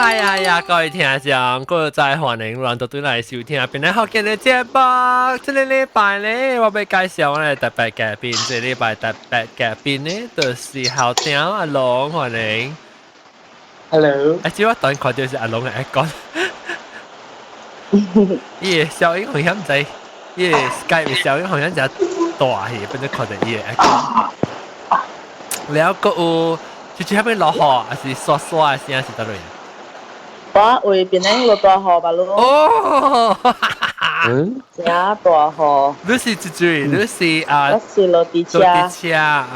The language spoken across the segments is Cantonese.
哎呀呀，各位聽眾，各位歡迎來到對嚟收聽邊個福建嘅節目。這個禮拜呢，我要介紹我哋特別嘉賓。這個禮拜特別嘉賓呢，就是校長阿龍，歡迎。Hello。只我當看到是阿龍嘅講。伊個小英好像唔知，伊個 Skype 小英好像就大去，變咗看到伊個講。แล้วก็จู่ๆให้เป็นรอหอสิซัวๆสิสิตลอด我为边个落大雨吧咯？哦，真大雨。你是จู่ๆ你是我是落地车。落地車啊，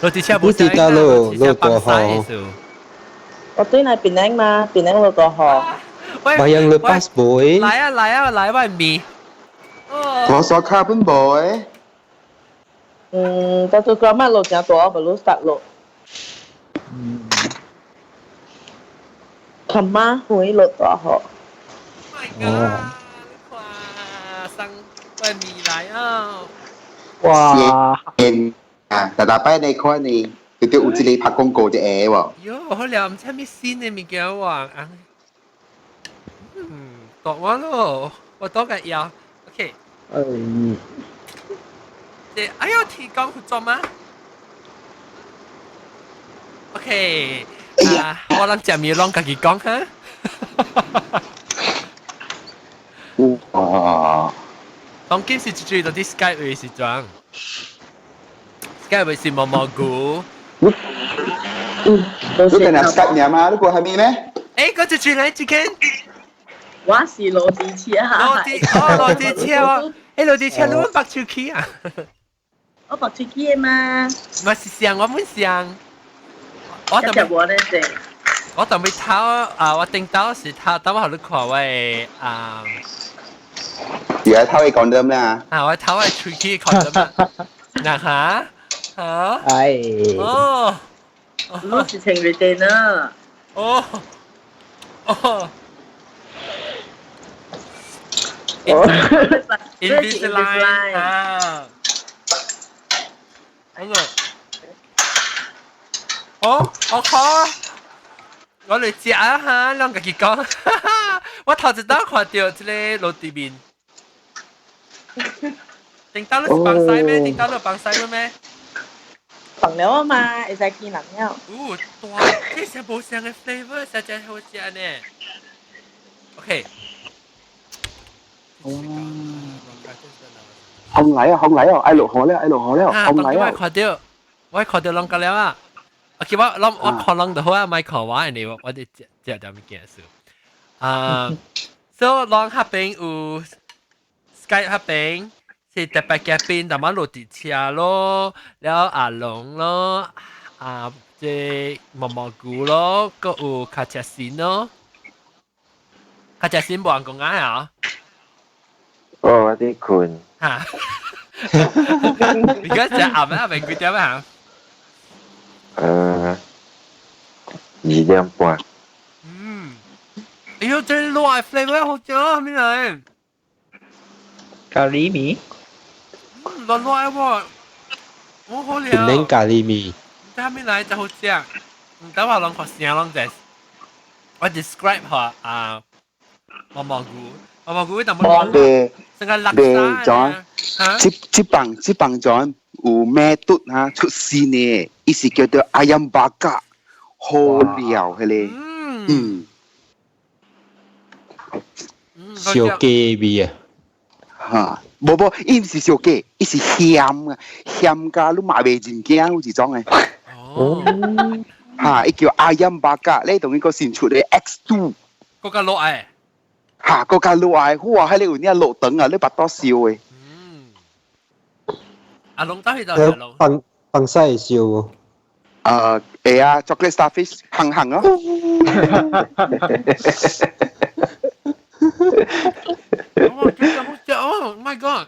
落地車不知道咯，落大雨。我對嚟邊個嘛？邊個落大雨？Bayang lepas boy. 來外面。我所卡本 boy。到最後咪落真大雨，不如實落。琴晚會落大雨。哇！生外面來啊！哇！大擺你看你，佢叫有一個拍廣告嘅嘢喎。喲，好了，唔知咩新嘅物件喎。讀完咯，我多個要 ，OK。哎呦，提供合作嗎 ？OK，我諗就咪讓自己講哈。哇！當今是最到啲 Skype 嘅時裝 ，Skype 是毛毛菇。你跟人 Skype 咩嘛？你過係咩咩？誒，嗰隻最靚隻間。我是落地車。落地車喎，誒落地車你揾白手機啊？我白手機嘛。咪是上我們上。我特別我咧啫。我特別睇我頂到是睇到我你看喂而家睇你講得咩啊？我睇我手機看得咩？嗱嚇嚇。哎。哦。你是情侶店啊？哦。哦。Invisalign 啊。嗰個。我靠！我嚟食啊嚇，兩個佢講，我頭一刀看到即個落地面，頂到你是放曬咩？頂到你放曬咩？放了啊嘛，會使見人了。大，這是無相嘅 flavour，實在好食呢。OK。紅嚟啊！愛落河了，紅嚟啊！我看到兩個了啊！OK，我看人就好啊，咪看我呢，我哋食點物件數。所以人嗰邊有 Skype 嗰邊是特別嘉賓，但係落地車咯，แล้ว阿龍咯，即毛毛菇咯，個有卡車線咯，卡車線冇人講啱啊！我啲困。嚇！而家隻鴨咩？明佢點啊？2點半。哎呦，這辣 flavor 好正啊！咩嚟？咖喱米。辣喎，好好料。邊個咖喱米？睇咩嚟就好正。唔得話兩個聲兩隻。我 describe 下毛毛菇但冇對。成個辣沙。這棒裝有咩嘟嚇出線嘅，意思叫做ayam bakar，好料係咧。小雞味啊！嚇，冇，伊唔是小雞，伊是鹹啊，鹹加你買袂真驚，有一種嘅。哦。嚇，伊叫ayam bakar，你同伊個新出嘅 X2。嗰個落誒。嚇，嗰個落誒，哇！喺你有啲落等啊，你把多笑嘅。阿龍兜去到阿龍。放曬笑喎。chocolate starfish 行咯。Oh my god！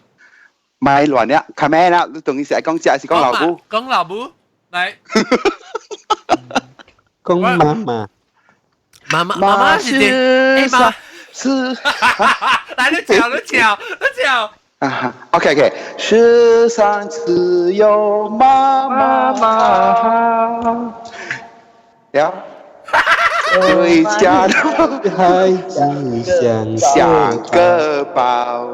咪亂呀，係咩啦？你同伊成日講只係講老母。講老母，嚟。講媽媽。媽媽是啥？是。來，你講。OK， 世上只有媽媽好。呀，回家的孩子像像个宝。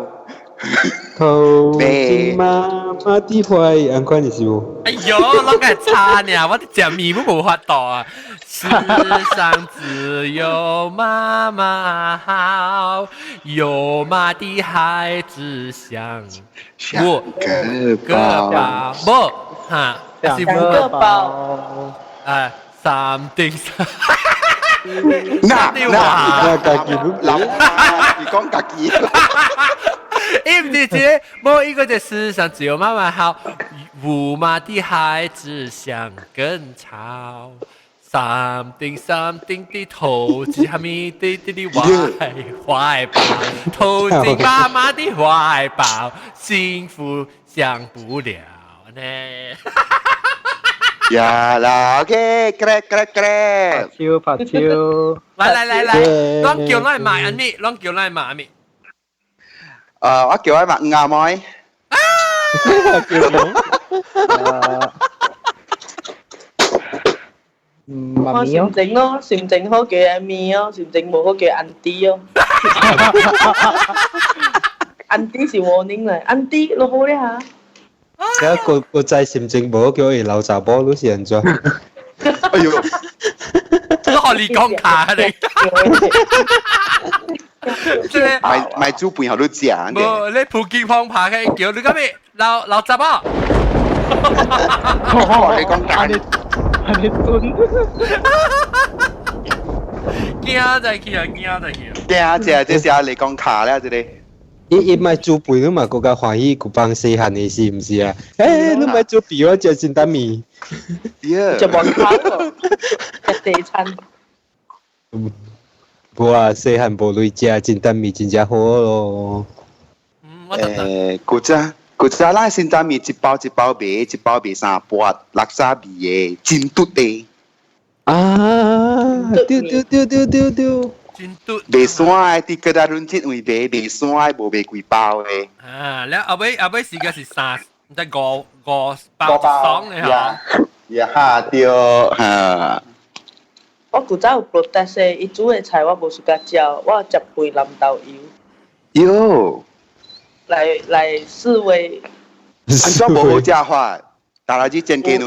投进妈妈的怀，安看你是不？哎呦，我个差呢，我的食面都无法度啊！世上只有妈妈好，有妈的孩子像我个宝，不哈，是两个包，something 那那家己不老你讲家己。因为这某一个在世上只有妈妈好，无妈的孩子像根草。something something 的投进哈密的怀抱，投进妈妈的怀抱，幸福享不了呢。呀啦，OK，拍手。来，啷叫来買安咪，啷叫來買安咪。我叫佢麥亞妹。媽咪哦，整咯，唔整好叫阿咪哦，唔整冇好叫安迪哦。安迪是 warning 嚟，安迪落好咧嚇。而家個仔心情無叫伊老查某都是安怎？哎呦，我學你講卡你。買豬背後都食嘅。冇，你普京放扒嘅叫你今日老雜啊！你講假嘅。你蹲。驚就去啊！驚就去啊！驚啊！這是你講卡咧，這裡。伊買豬背你嘛，更加歡喜古幫細漢嘅是唔是啊？誒，你買豬背我食真得味。就冇烤喎，食地餐。無啊，細漢無類食真得味真正好咯。古早咱先得面一包一包賣，一包賣300，垃圾味嘅，真嘟嘅。啊！丟。真嘟。賣山嘅，啲嗰啲潤節會賣山嘅，無賣幾包嘅。啊，แล้วเอาไว้時間是3，唔得5包2嚟嚇。呀，對嚇。我古早有 protest 嘅，伊煮嘅菜我無事甲食，我食杯藍豆油。喲。來示威。安怎無好食法？打來去煎雞蛋。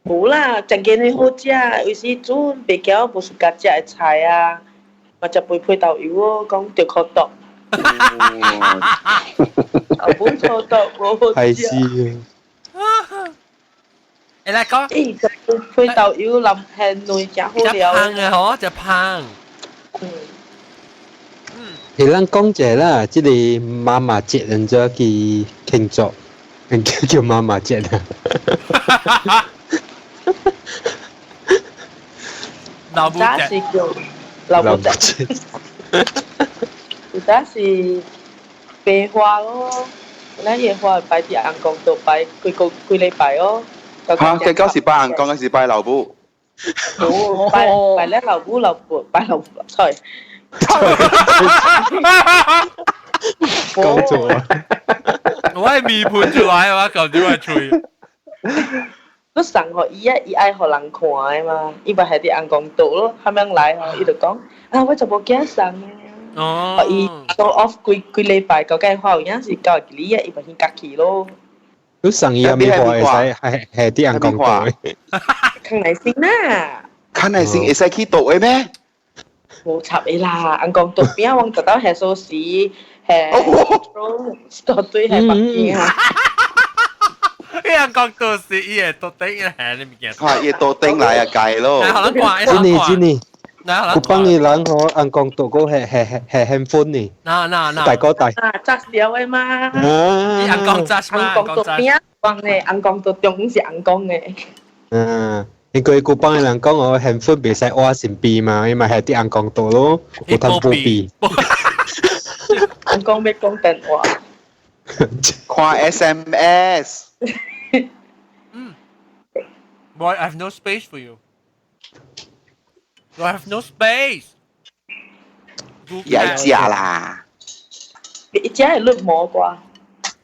無啦，煎雞蛋好食，有時煮袂驚我無事甲食嘅菜啊，我食杯配豆油哦，講着口毒。本口毒無好係食。是。你嚟講。誒，食杯配豆油淋薡類真好料。隻胖嘅嗬，隻胖。你咱講者啦，即個媽媽節人咗去慶祝，叫媽媽節啊。老母節是叫老母節，有陣是白花咯，咱嘢花擺啲紅光度擺幾禮拜哦。嚇，結果是擺紅光，還是擺老母？擺咧老母老婆，擺老婆，sorry。講錯啊！我係面盤出來嘅話，舊啲係吹。你送互伊啊，伊愛互人看誒嘛，伊咪係啲紅光度咯，咁樣來吼，伊就講啊，我就無驚送嘅。哦。伊到 off 幾禮拜，究竟話有影是9日啊，伊咪先隔去咯。你送伊啊，咪話會使係啲人講過嘅。康乃馨啦。康乃馨會使去倒嘅咩？冇插你啦，紅光度邊往特登係sauce，係到對係白邊啊。啲人講到時，伊係到底係你唔見？嚇，伊倒頂來啊，計咯。真嘅。我幫你人可紅光度個係輕寬呢。大哥大。扎料嘅嘛。啲紅光扎嘛，紅光度邊黃嘅，紅光度中是紅光嘅。因為古幫人講我輕寬袂使挖成邊嘛，因為係啲紅光度咯，有通保庇。紅光要講電話。看 SMS。Boy, I have no space for you. I have no space. 也食啦。伊只係綠毛啩。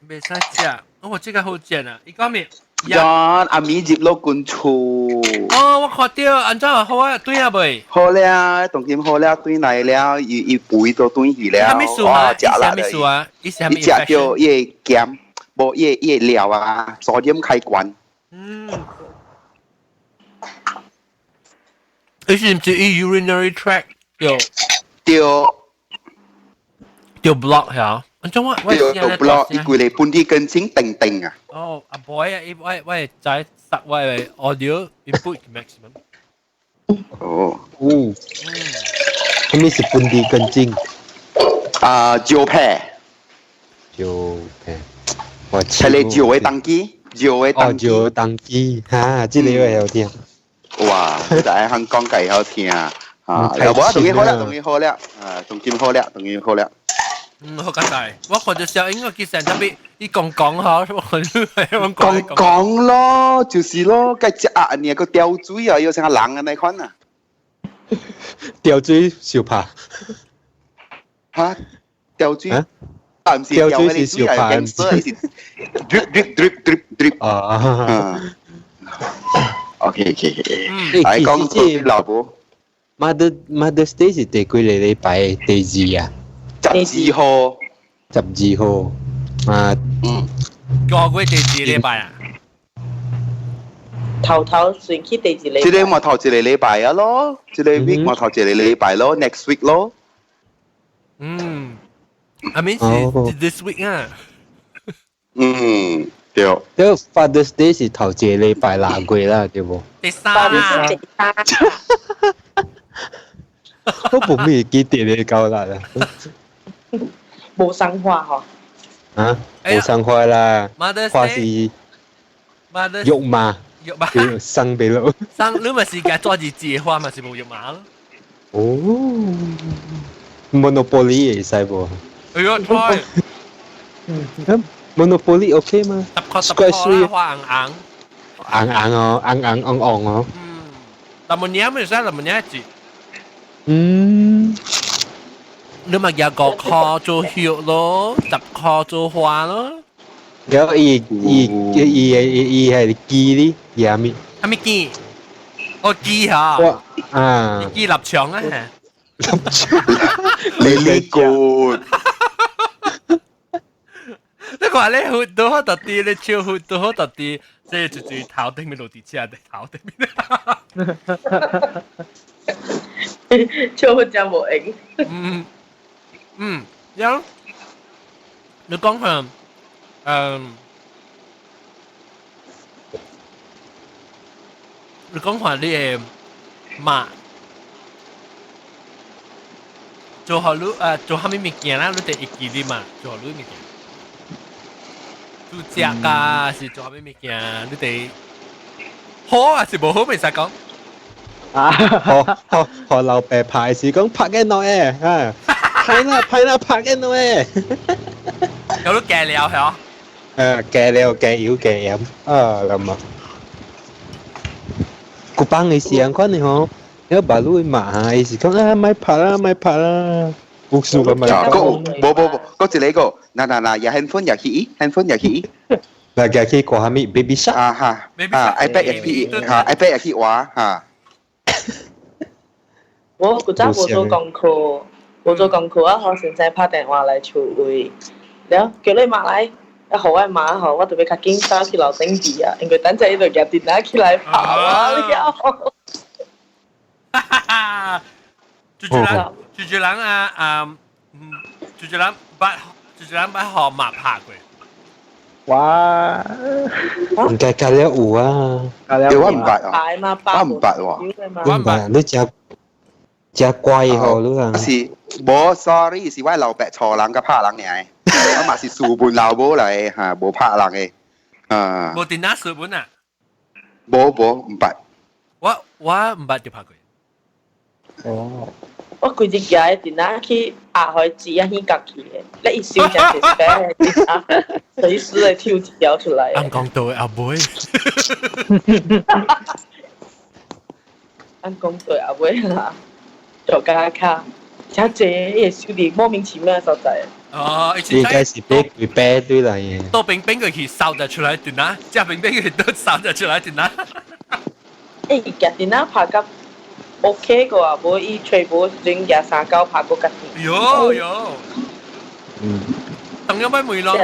未使食，我即個好食啊！伊講咩？John 阿咪接落罐醋。哦，哦，我看到，安怎好啊？对啊未？好了，当今好了，转来了，伊肥都转去了，啥物事啊？食啦啥物事啊？伊啥物伊食到伊个咸，无伊个料啊，早点开关。伊是毋是伊 urinary tract 有 block 呀？安怎我对，都不落，伊规个本地根茎定定啊。哦，阿 boy 啊，我會在實我嘅 audio input maximum。哦，他们是本地根茎，蕉片，就我係你蕉嘅當機，蕉嘅當機。就当机哈，这个我好听。哇，你大香港計好聽啊！又冇當然好啦，當然好啦，當今好啦，當然好啦。好簡單。我看到小英個結成特別，伊講下，我看到講咯，就是咯，該食啊，你個吊水啊，要像人嘅那款啊。吊水小拍，嚇，吊水，唔是吊吊嘅水啊，係水，係 drip。啊。OK，係講啲老婆。Mother's Day 是第幾個禮拜？第2啊。12號。12號。個月第2禮拜啊。頭算起第2禮拜。即係我頭一個禮拜啊咯，即係 week 我頭一個禮拜咯 ，next week 咯。I mean 是 this week 啊。對。咁 Father's Day 是頭一個禮拜6月啦，對冇？第3啊。我冇咩記得你夠啦。冇生花嗬。啊，冇生花啦，花是肉麻，肉麻生俾佬。生你咪是嘅做日子花咪是冇肉麻咯。哦，Monopoly 會使噃。哎呀，try。Monopoly OK 嗎？10花硬哦，硬哦。但係年咪使，但係年節。你咪有個殼做血咯，10殼做花咯。有伊係雞哩，嘢咪？係咪雞？哦雞嚇。雞臘腸啊。Really good。你話你活到好特啲，你超活到好特啲，即係住頭頂面落地車定頭頂面。超活真無影。有。你講下，你講下你嘅媽做好lu做下面物件啦，你哋一記啲嘛，做好lu物件。做食噶是做下面物件，你哋好啊是無好未使講。學老爸拍是講拍緊我誒，拍啦拍緊我誒。有啲計料係哦。計料計油計鹽咁啊。古邦嘅時間款你嗬，有把路罵係是講咪拍啦，不輸咁咪。冇，嗰一個，嗱，有 handphone 入去。嗱，嘅去過下咪 baby shark iPad 入去，iPad 入去話嚇。我嗰陣冇做功課啊！我現在拍電話嚟處理，了叫你媽來，一號我媽號，我特別較緊張去樓頂邊啊，因為等陣呢度入電話起來跑啊了。住人啊，住人把河馬拍過。哇！唔計計了有啊，我唔捌啊，擺嘛，我唔捌喎，我唔捌，你只怪號咯啊。是冇 sorry，是我老爸錯人甲拍人嚟，我嘛是書本老母嚟嚇，冇拍人嘅，冇電腦書本啊？冇唔捌。我唔捌就拍過。哦。我規日嘅電腦去壓開字啊，顯夾起嘅，你一燒就係嘅電腦，隨時嚟跳一條出嚟。啱講到阿妹，啱講到阿妹啦，做加卡，而且嘢燒啲莫名其妙嘅所在。哦，應該是俾佢啤對嚟嘅。多冰佢去燒就出來電腦，只冰佢都燒就出來電腦。誒，夾電腦拍甲 OK 個啊，無伊吹無整夾三九拍個夾電。有，嗯，同樣咪梅浪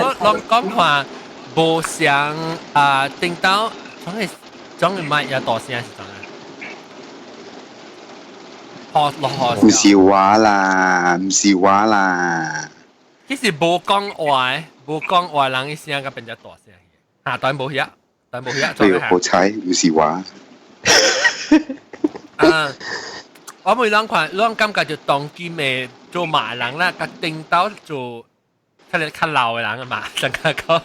講話無像啊，頂到總係咪有大聲是怎啊？唔是話啦，唔是話啦。其實無講話人嘅聲個變咗大聲嘅，啊，但無嘢，哎呦，好彩唔是話。啊，我每兩款感覺就當機咪做馬人啦，個頂到做較老嘅人啊嘛，成個講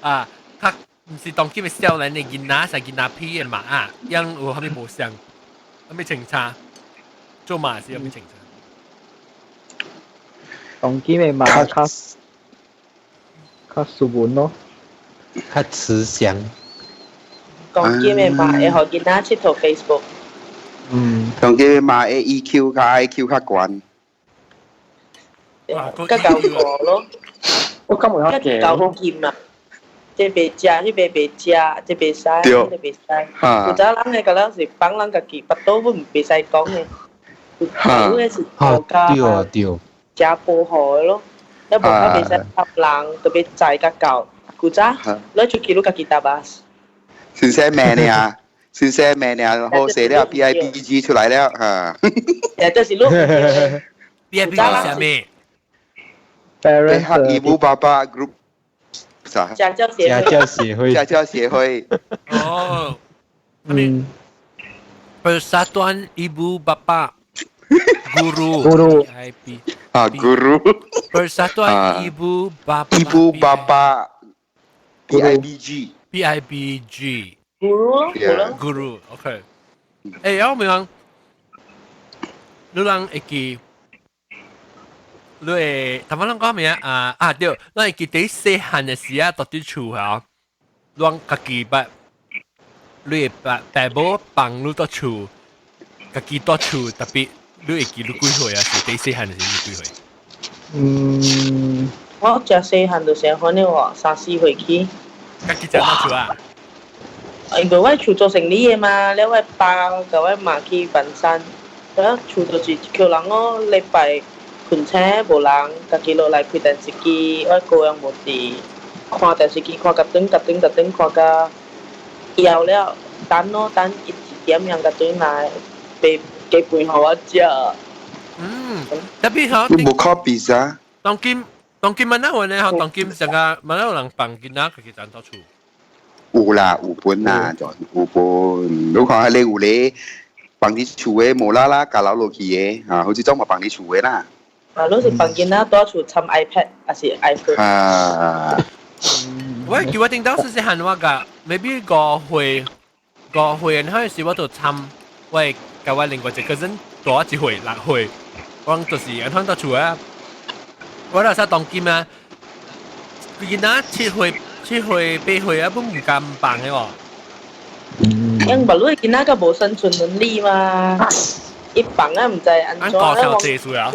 啊，較唔是當機咪少年嘅囡仔，係囡仔皮嘅嘛啊，因有後面無聲，後面清差，做馬是後面清差。當機咪嘛較舒服咯，較慈祥。講機咪嘛，會互囡仔佚佗 Facebook。嗯，當機嘛 EQ 加 IQ 較懸。較搞過咯，我今日有嘅，較搞劍啊！即袂食，迄邊袂食，即袂使，迄個袂使。古早人嘅個人是幫人家己巴肚本袂使講嘅，有嘅是國家對，食保護嘅咯，一無較袂使插人，特別在甲搞。古早攞出去攞家己搭巴士。先生命啊！先生命啊！好寫了 BIBG 出來了嚇。誒，就是錄。邊下面？parents 黑義務爸爸 group 啥？家教協會。家教協會。哦，嗯。Persatuan Ibu Bapa Guru. PIB. Guru. Persatuan Ibu Bapa. Ibu Bapa. PIBG. PIBG. Guru. Okay. Ako mo yung lulang iki lu tama lang ko miya dio lu iki di sehan na siya to di chu ha luang kaki ba lu ba bo pang lu to chu kaki to chu tapi lu iki lu kui hoi si di sehan na siya lu kui hoi 我食細漢就成可能話3-4歲去。kaki 食到chu啊？因為我厝做生意嘅嘛，了我爸甲我媽去辦山，了厝就是叫人哦，禮拜瞓車無人，家己落來開電視機，我個人無佇看電視機看甲轉，看甲枵了，等1點樣甲轉來，俾飯互我食。特別好。你冇 copy 啊？當今mana wana ha當今成個mana orang pang gina kaki tan to chu。有啦，有本啦，就有本。你看你有咧放啲厝嘅無啦啦加樓落去嘅，啊，好似裝埋放啲厝嘅啦。啊，你是放囡仔多厝參 iPad 還是 iPhone？啊，我叫我聽到是閒話㗎，maybe 個會人開始我度參，喂，教我另外一個人多一會6會，我就是人看到厝啊，我老實當今啊，囡仔7會8會啊，都唔敢放嘅喎。因為你囡仔個無生存能力嘛，一放啊唔知安怎。搞笑技術啊！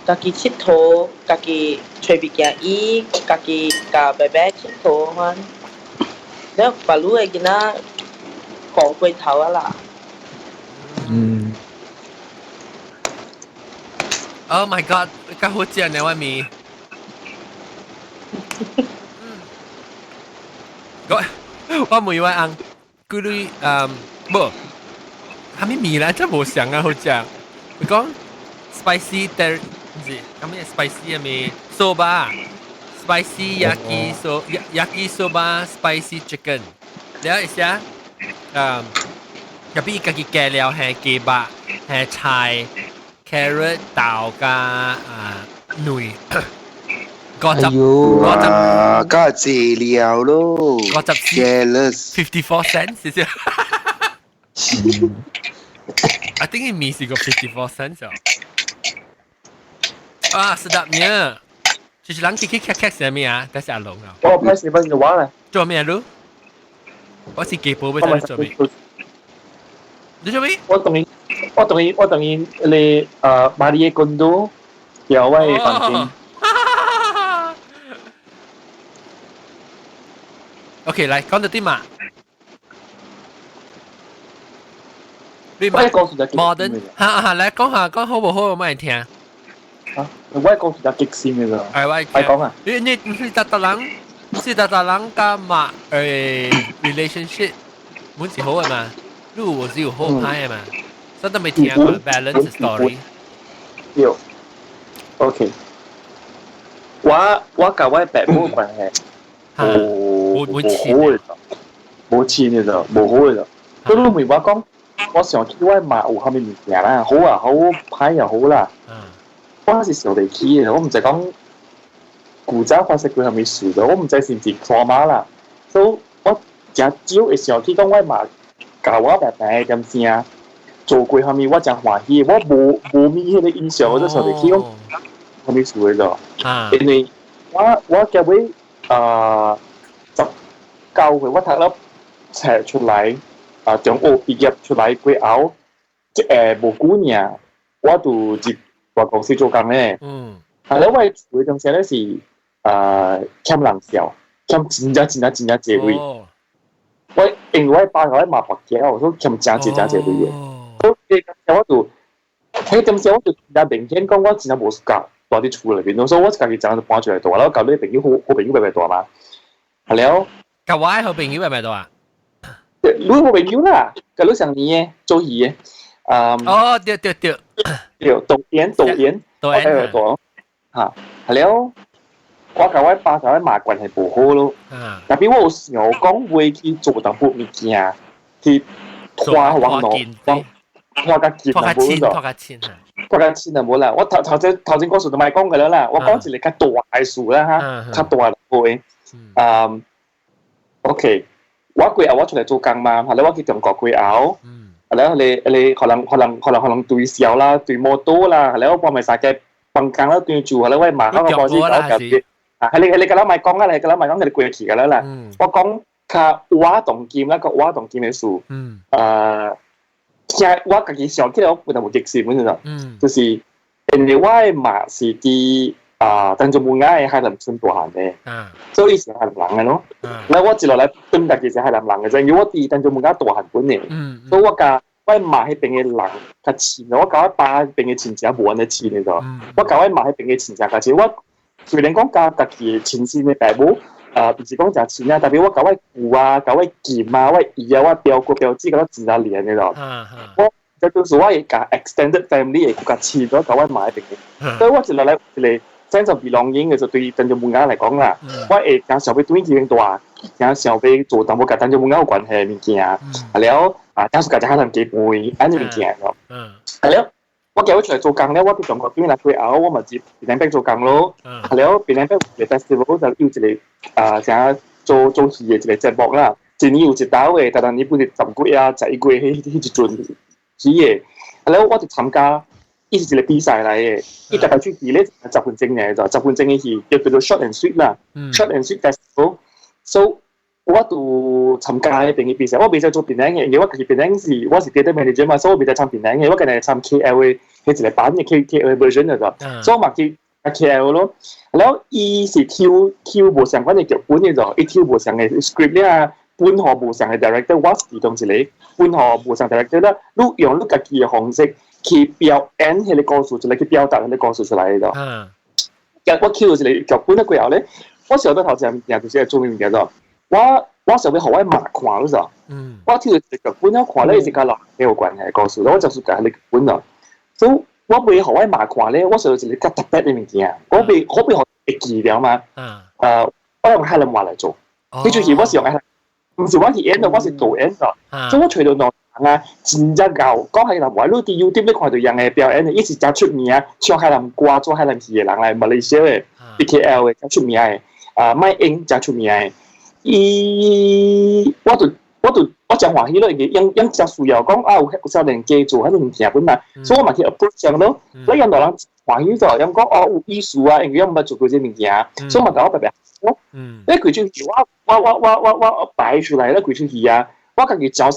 家己佚佗，家己找物件衣，家己甲伯伯佚佗番。了別路嘅囡仔過過頭啊啦。Oh my god！咁好正呢，我咪。我每位人，佢哋冇，係咪米啦？真冇想啊，好正。你講 spicy 但係咁咩 spicy 係咪 soba？spicy yaki soba spicy chicken。了一下，入邊自己加料係雞巴，係菜、carrot、豆加內。哎呦，哇，加謝料咯，jealous 54 cents 是唔是？I think 米是個54 cents 啊sedapnya 就是人嘰嘰咔咔係咩啊？但是阿龍啊，我拍視頻嘅話咧，做咩啊？我是記報俾你做咩？你做咩？我同意你買啲嘢condo，有位房間。OK，嚟講到啲嘛？你我講就矛盾，哈，嚟講好唔好？我咪聽。我講就極先嘅啫。係喂，係講啊。你是特人嘅嘛relationship，滿是好嘅嘛，如果是有好派嘅嘛，真都未聽過 balance story。有 ，OK。我甲我爸母關係冇錢嘅就冇好嘅就。佢都明我講，我上去我媽有後面物件啦，好啊好，歹又好啦。我是上地去嘅，我唔知講古早發生過係咪事嘅，我唔知是唔是trauma啦。所以我真少會上去講我媽教我爸爸咁聲做過後面，我真歡喜，我冇咩迄個印象，我就上地去講係咪事嘅就。因為我叫佢19歲，我讀咗冊出嚟。中學畢業出來過後，無幾年，我就入大公司做工咧。後來我做嘅東西咧是欠人少，欠真濟位。我因為我爸我嘛白嘅，我欠真濟位嘅。所以我就喺陣時我就明顯講我真係無暑假住啲厝裏邊，所以我自己就搬出來住，然後交啲朋友好朋友咪住嘛。後來交我好朋友咪住啊？你好朋友啦，佢上年嘅做嘢，對，導演，嚇，係了，我甲我爸甲我媽關係唔好咯，特別我有想講會去做淡薄物件，去拖網絡，拖較錢就冇啦，我頭先嗰時就咪講嘅啦，我講一個較大嘅事啦嚇，較大嘅，OK。我過後我出嚟做工嘛，後來我去中國過後，後來你可能對小啦，對摩托啦，後來我幫咪曬嘅放工啦，對住後來我買嗰個波子搞嘅，你個老咪講啦，你個老咪講佢哋過期㗎啦，我講佢挖動劍啦，個挖動劍嘅樹，其實我自己想起來我本來冇極視本嘅，就是因為我嘛是啲。但做冇啱係林村大漢嘅，所以是係林嘅咯。嗱，我接落嚟對大其實係林嘅啫。如果我啲但做冇啱大漢本嚟，所以我教我買喺邊嘅林較錢，我教我爸邊嘅錢就冇人嘅錢嚟咗。我教我買喺邊嘅錢就較錢。我雖然講教自己錢先嘅爸母，唔是講就錢啊，特別我教我姑啊、教我劍啊、我姨啊、我表哥表姊嗰啲錢就連嘅咗。我就到時我係教 extended family 嘅較錢，我教我買喺邊嘅，所以我接落嚟嚟。sense of belonging 嘅就對鄧做門牙嚟講啦，我會將小輩對佢大，將小輩做淡薄甲鄧做門牙有關係嘅物件，係了將自家家人幾輩安尼物件咯。係了，我叫我出嚟做工咧，我喺中國邊嚟過後，我咪接檳城做工咯。係了，檳城嘅 festival 就要一個想做戲嘅一個節目啦，一年有一道嘅，但係你本嚟10個月啊、11個月迄一陣戲嘅，係了，我就參加。呢是一個比賽嚟嘅，呢大概出戲咧10分鐘嘅就10分鐘嘅戲，叫做 short and sweet 啦，short and sweet festival。So 我都參加呢邊嘅比賽，我未使做檳城嘅，因為我自己檳城是我是 theatre manager 嘛，所以我未使參檳城嘅，我今日參 KL 嘅，係一個版嘅 KL version 嚟咗，所以我咪去 KL 咯。然後伊是跳無相關嘅劇本嘅就，伊跳無相嘅 script 咧，本河無相嘅 director，我是其中一個本河無相 director 啦，你用你自己嘅方式。去表演迄個故事出來，去表達迄個故事出來嘅。我睇到一個劇本咧過後咧，我想到頭先嘢就是做咩物件咗。我想要互我媽看咗咗。我睇到一個劇本咧，看咧是甲人幾有關係嘅故事，我就是甲迄個劇本咯。所以我未互我媽看咧，我想到一個較特別嘅物件。我未互會記了嘛。我用海南話嚟做。呢出戲我是用海南，唔是我去演嘅，我是導演咗。所以我除到真正夠講海南話，你喺 YouTube 你看到人嘅表演，伊是真出名啊！唱海南歌、做海南戲嘅人嚟，馬來西亞嘅 BKL 嘅真出名嘅，麥英真出名嘅。我真歡喜咯，因真需要講有少年家做喺度劇本嘛，所以我咪去 approach 上咯。你有人歡喜咗，因講有藝術啊，因為我唔做嗰啲物件，所以咪搞我白白。你佢出戲我擺出嚟咧，佢出戲啊，我家己找。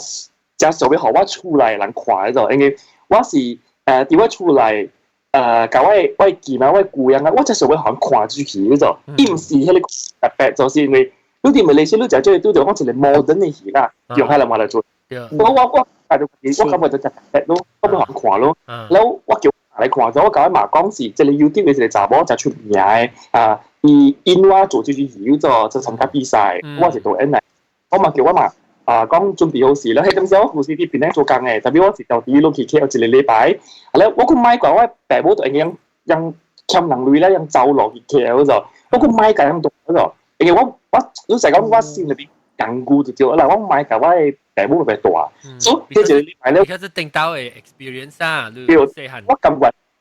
就想要互我厝內人看喺度，因為我是佇我厝內甲我見啊，我姑樣啊，我真想要互人看出去嗰種，伊毋是迄個特別，就是因為你哋咪嚟先，你就做對着講一個 modern 嘅戲啦，用海南話來做。我帶到我根本就隻隻咯，根本行看咯。啊，แล้วว่าเกี่ยวอะไรขวาง咗我搞喺馬講時，即係你 YouTube 嘅時查波就出名嘅以因ว่า做住要就參加比賽，我就到 N 我嘛叫我嘛講準備好時啦，喺咁時我護士啲邊咧做緊嘅，特別我時就啲攞期有一個禮拜，แล้ว我個麥講我大部都ยังแคมหนังลุยแล้วยังเจ้าหลอกอีกแค่嗰就我個麥講ยัง讀嗰就，因為我老實講我先入邊緊顧就叫，嗱我麥講我大部特別大，所以呢就禮拜咧。你係定到嘅 experience 啊，你細漢。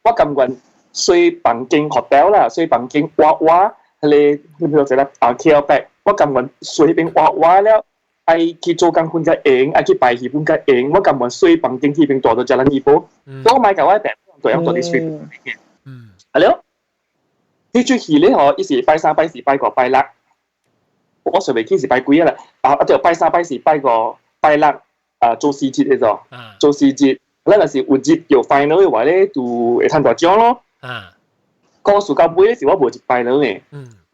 我咁運睡房間 hotel 啦，睡房間畫你譬如話KL 我咁運睡邊畫了，係去做工款嘅影，係去擺戲本嘅影，我咁運睡房間去邊做到jalan ibu，所以我買嚿我平對有做啲 street 嘅，係咯，你最戲咧嗬，一時拜三拜四拜個拜六，我隨便幾時拜幾啦，就拜三拜四拜個拜六，做4節嘅就，做4節。咱若是有日有 final 嘅話咧，就會賺大獎咯。個暑假尾時我無一 final 嘅，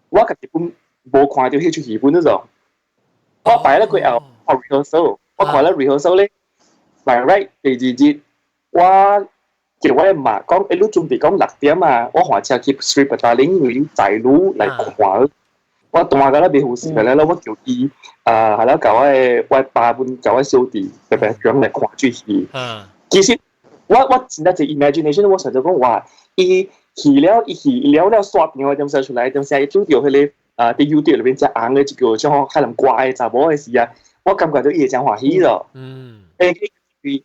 我家己本無看到迄出戲本嗰種。我擺咧佢後 rehearsal，我看咧 rehearsal 咧，嚟 right 第2節，我叫我媽講，你準備講6點啊，我開車去 Street Battalion 要載路嚟看。我同學嗰啲好事嘅咧，我叫伊係啦，教我爸本教我小弟特別想嚟看出戲。其實我真係只 imagination， 我成日講話，伊戲了刷片，我點寫出來，點寫做掉佢哋啲 YouTube 裏邊隻硬嘅一個像可能怪查某嘅事啊，我感覺到伊會真歡喜咯。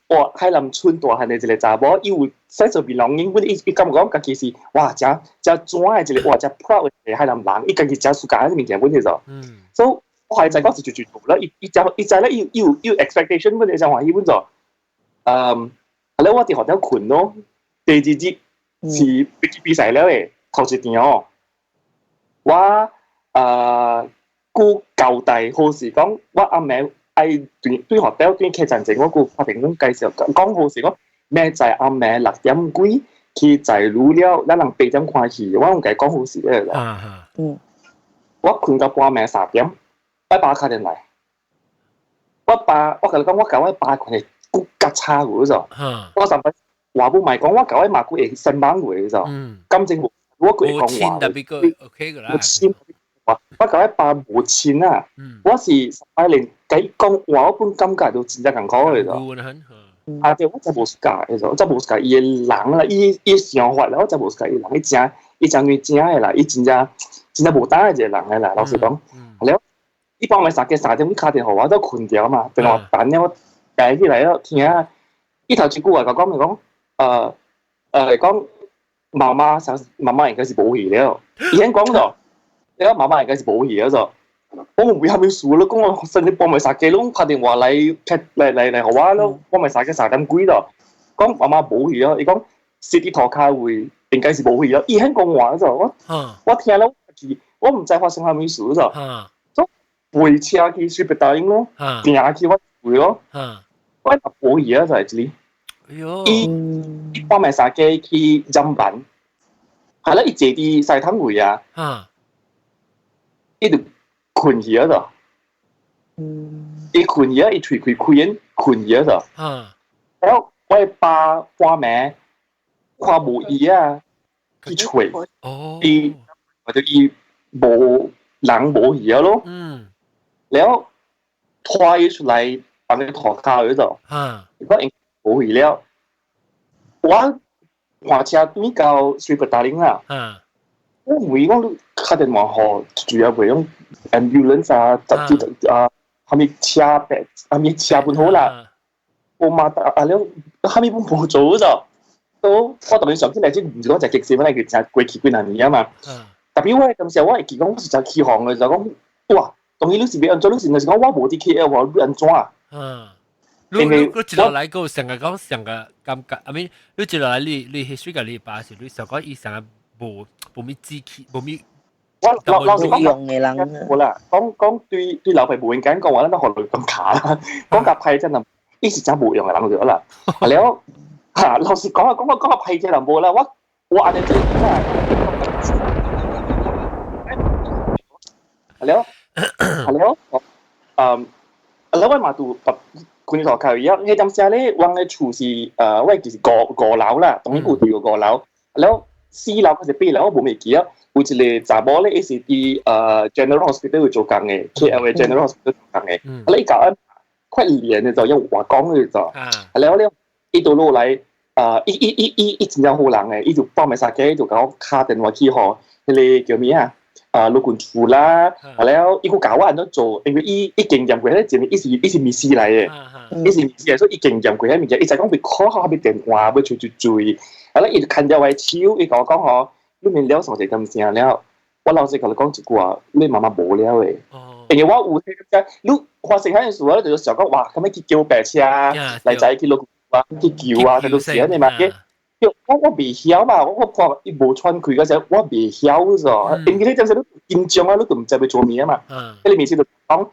哇，海南村大漢嘅一個查某，伊有細數邊人英文，伊感覺講家己是哇，真專嘅一個，哇，真 proud 嘅海南人，伊家己真暑假喺面前本嚟就，所以我係就嗰時就做啦，伊就咧要 expectation 本嚟就歡喜本就。แล้วว่าที่เขาเที่ยวขุนเนาะ第2節是比賽了嘅頭一場哦，我顧舊弟好時講我阿妹愛對學校對劇場前我顧發評講介紹講好時講咩就係阿妹6點幾去載路了，咱人8點看戲，我同佢講好時咧，我困到半暝3點，我爸打電話，我同佢講我教我爸佢。骨架差嗰就，我上班話唔係講我舊喺馬古係新版嘅就，金正我佢講話，冇錢，我舊喺八冇錢啊，我是18年計講話我本金價都真係咁高嘅就，對我真冇時間嘅就，真冇時間伊人啦，伊想法啦，我真冇時間伊人，伊真佢正嘅啦，伊真係冇單嘅一個人嘅啦，老實講，係咯，伊幫我3點打電話我都困掉嘛，電話等我。計起嚟咯，聽下，呢頭住姑話講咪講，講媽媽應該是保險了，已經講咗，你講媽媽應該是保險咗就，我唔會係咪數咯，講我甚至幫埋殺雞咯，拍電話嚟學話咯，幫埋殺雞3點幾咯，講媽媽保險咯，你講 City 托卡會應該是保險咯，已經講話就，我聽了我唔知發生係咪數就，所以回車去雪碧大英咯，定去我。會咯，我係保險啊，就係呢。伊幫埋殺雞去飲品，係啦，伊坐啲曬湯會啊，伊就困去嗰度，伊困去啊，伊喙開開困去嗰度，然後我係半暝看無伊啊，去吹，伊或者伊無人無去咯，然後拖伊出來。幫佢托靠嗰度，如果冇去了，我換車對到水不打鈴啦，我唔會講打電話號，主要會用 ambulance 後面車本好啦，我媽了後面本冇做咗，都我特別上先嚟先唔講就極少，因為佢就過期幾廿年啊嘛，特別我咁時候我係講我是就起航嘅就講哇，當然你是俾人做，你是講我冇啲 KL 話你安怎啊？你一落來個成個講成個感覺，I mean，你一落來你 history 嘅你巴士，你成個以成個冇咩支持，冇咩。我老實講，好啦，講對老輩冇人講講話，咱學類咁卡啦，講夾批真係，呢時真冇用嘅諗咗啦。แล้ว老實講啊，講個批真係冇啦，我按你做啦。แล้วแล้ว我嘛都管頭靠一樣，迄陣時咧，我嘅厝是我就是五樓啦，當然有住個五樓，แล้ว4樓還是8樓我冇未記啊，有一個查某咧，伊是佇General Hospital 做工嘅 ，KL 嘅 General Hospital 做工嘅，แล้ว伊搞快年嘅就用話講嘅就，แล้ว咧伊到落來伊真正好人嘅，伊就幫埋曬嘅，就講打電話去嗬，迄個叫咩啊？ลูกคุณชูละแล้วอีกูกล่าวว่าอันนั้นโจเองอีเก่งยำกว่าให้เจนอีสิมีซีไรเอีสิมีซีไร所以อีเก่งยำกว่าให้มีเจอีจะต้องไปขอเขาไป電話ไปจุยแล้วอีคันจะไว้ชิวอี講嗬你面了上隻咁聲แล้ว我老實同你講一句話你媽媽冇了誒因為我有聽咁你發生喺陣時咧就想講哇咁樣去叫白車嚟仔去落啊去叫啊喺度寫你嘛嘅我未曉嘛，我看伊無穿開嗰時，我未曉咗。因為你陣時你緊張啊，你都唔知要做咩嘛。你面先就講，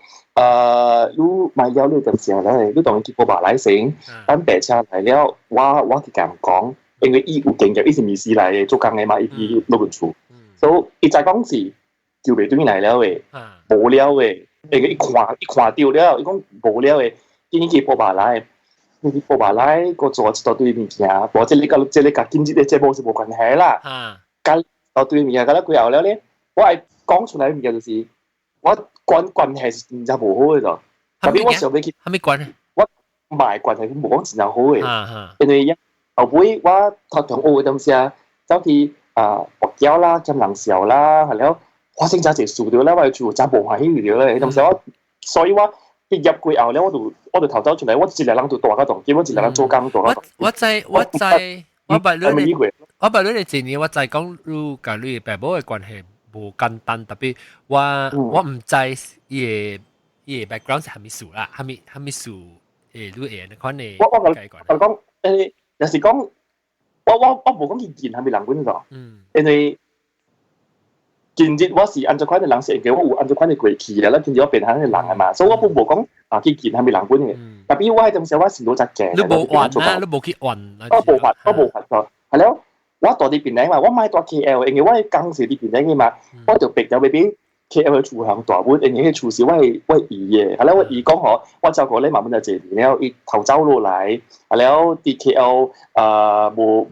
你買了你就時咧，你當佢報馬來先，等白車嚟了，我去咁講，因為伊有經驗，伊是面試嚟嘅，做工嘅嘛，伊攞個厝，所以伊再講是叫袂對嚟了嘅，無了嘅，因為伊看到了，伊講無了嘅，今年去報馬來。你報埋來個做一大堆物件，或者你甲經濟嘅節目是無關係啦。甲一大堆物件，甲咧過後了咧，我係講出來嘅物件就是我關係是真正無好嘅咯。特別我想要去，係咪關？我唔係關係，無講真正好嘅。因為後尾我學同學嘅東西啊，走去學校啦、兼人笑啦，係了發生咗一事了咧，我就真無歡喜了咧。東西我，所以我。入過後咧，我就頭走出嚟，我一個人就大家同，基本一個人做工大家。我白女你前年我知講你甲你爸母嘅關係無簡單，特別我唔知伊嘅 background 係咩事啦，係咩事你會可能我講有時講我無講意見係咪人本咗，因為。今日我是按照款嘅人設計，我有按照款嘅過去啦。今日我變成嘅人啊嘛，所以我冇講去見係咪人本嘅。特別我喺陣時我是攞隻鏡，你冇換啊，你冇去換啊。我冇換咗，係咯。我到啲邊嚟嘛，我買到 KL，因為我係剛時啲邊嚟嘅嘛，我就逼咗俾 KL 嘅廚行大本，因為廚師我係姨嘅，係咯，我姨講嗬，我照顧你慢慢就借年了，伊頭走落嚟，係咯，啲 KL 冇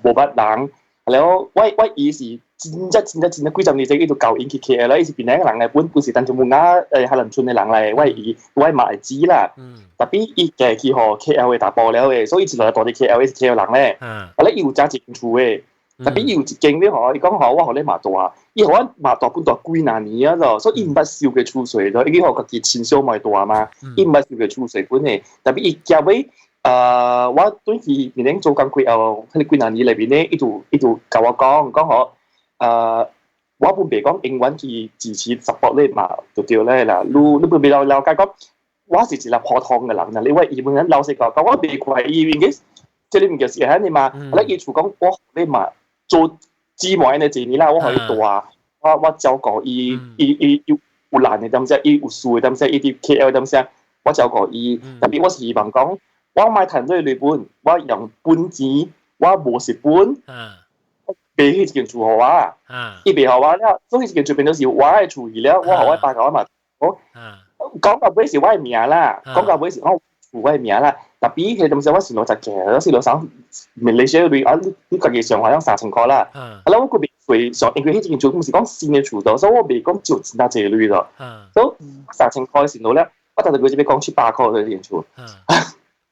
乜人，係咯，我姨是。真幾十年前，伊就教引去 KL 啦，伊是邊個人嚟？本是當做木亞海南村嘅人嚟，我係馬來知啦。特別伊嘅去學 KL 嘅大波了嘅，所以一來到啲 KL 是 KL 人咧。後來伊有揸一間厝嘅，特別伊有一間咧嗬，伊講嗬，我學你馬大，伊學我馬大本大幾廿年啊咯，所以伊唔捌收嘅厝稅咯，伊學家己親手買大嘛，伊唔捌收嘅厝稅本嘅，特別伊交尾。我對佢面頂做工幾後，喺幾廿年裏邊咧，伊就教我講嗬。我本別講英文去支持 support 你嘛，就對咧啦。你本別了解講，我是一個普通嘅人啦。你話移民人老實講，我未怪移民嘅，即係你唔叫是係你嘛。你要做講我你嘛做姊妹嘅幾年啦，我可以大，我照顧伊有難嘅東西，伊有數嘅東西，伊啲 KL 嘅東西，我照顧伊。特別我是希望講，我買談咗日本，我用本錢，我無蝕本。俾佢一件厝互我啊！伊俾互我了，所以一件厝變咗是我嘅厝兒了，我互我爸甲我嘛，我講到尾是我嘅名啦，講到尾是我厝我嘅名啦。特別佢東西我是攞隻嘅，我是攞上馬來西亞類啊，你家己上好像3000塊啦。啊，我個別會上，因為迄件厝唔是講新嘅厝度，所以我未講就錢大隻類咯。所以3000塊時到咧，我當時佢只俾講700塊嘅件厝。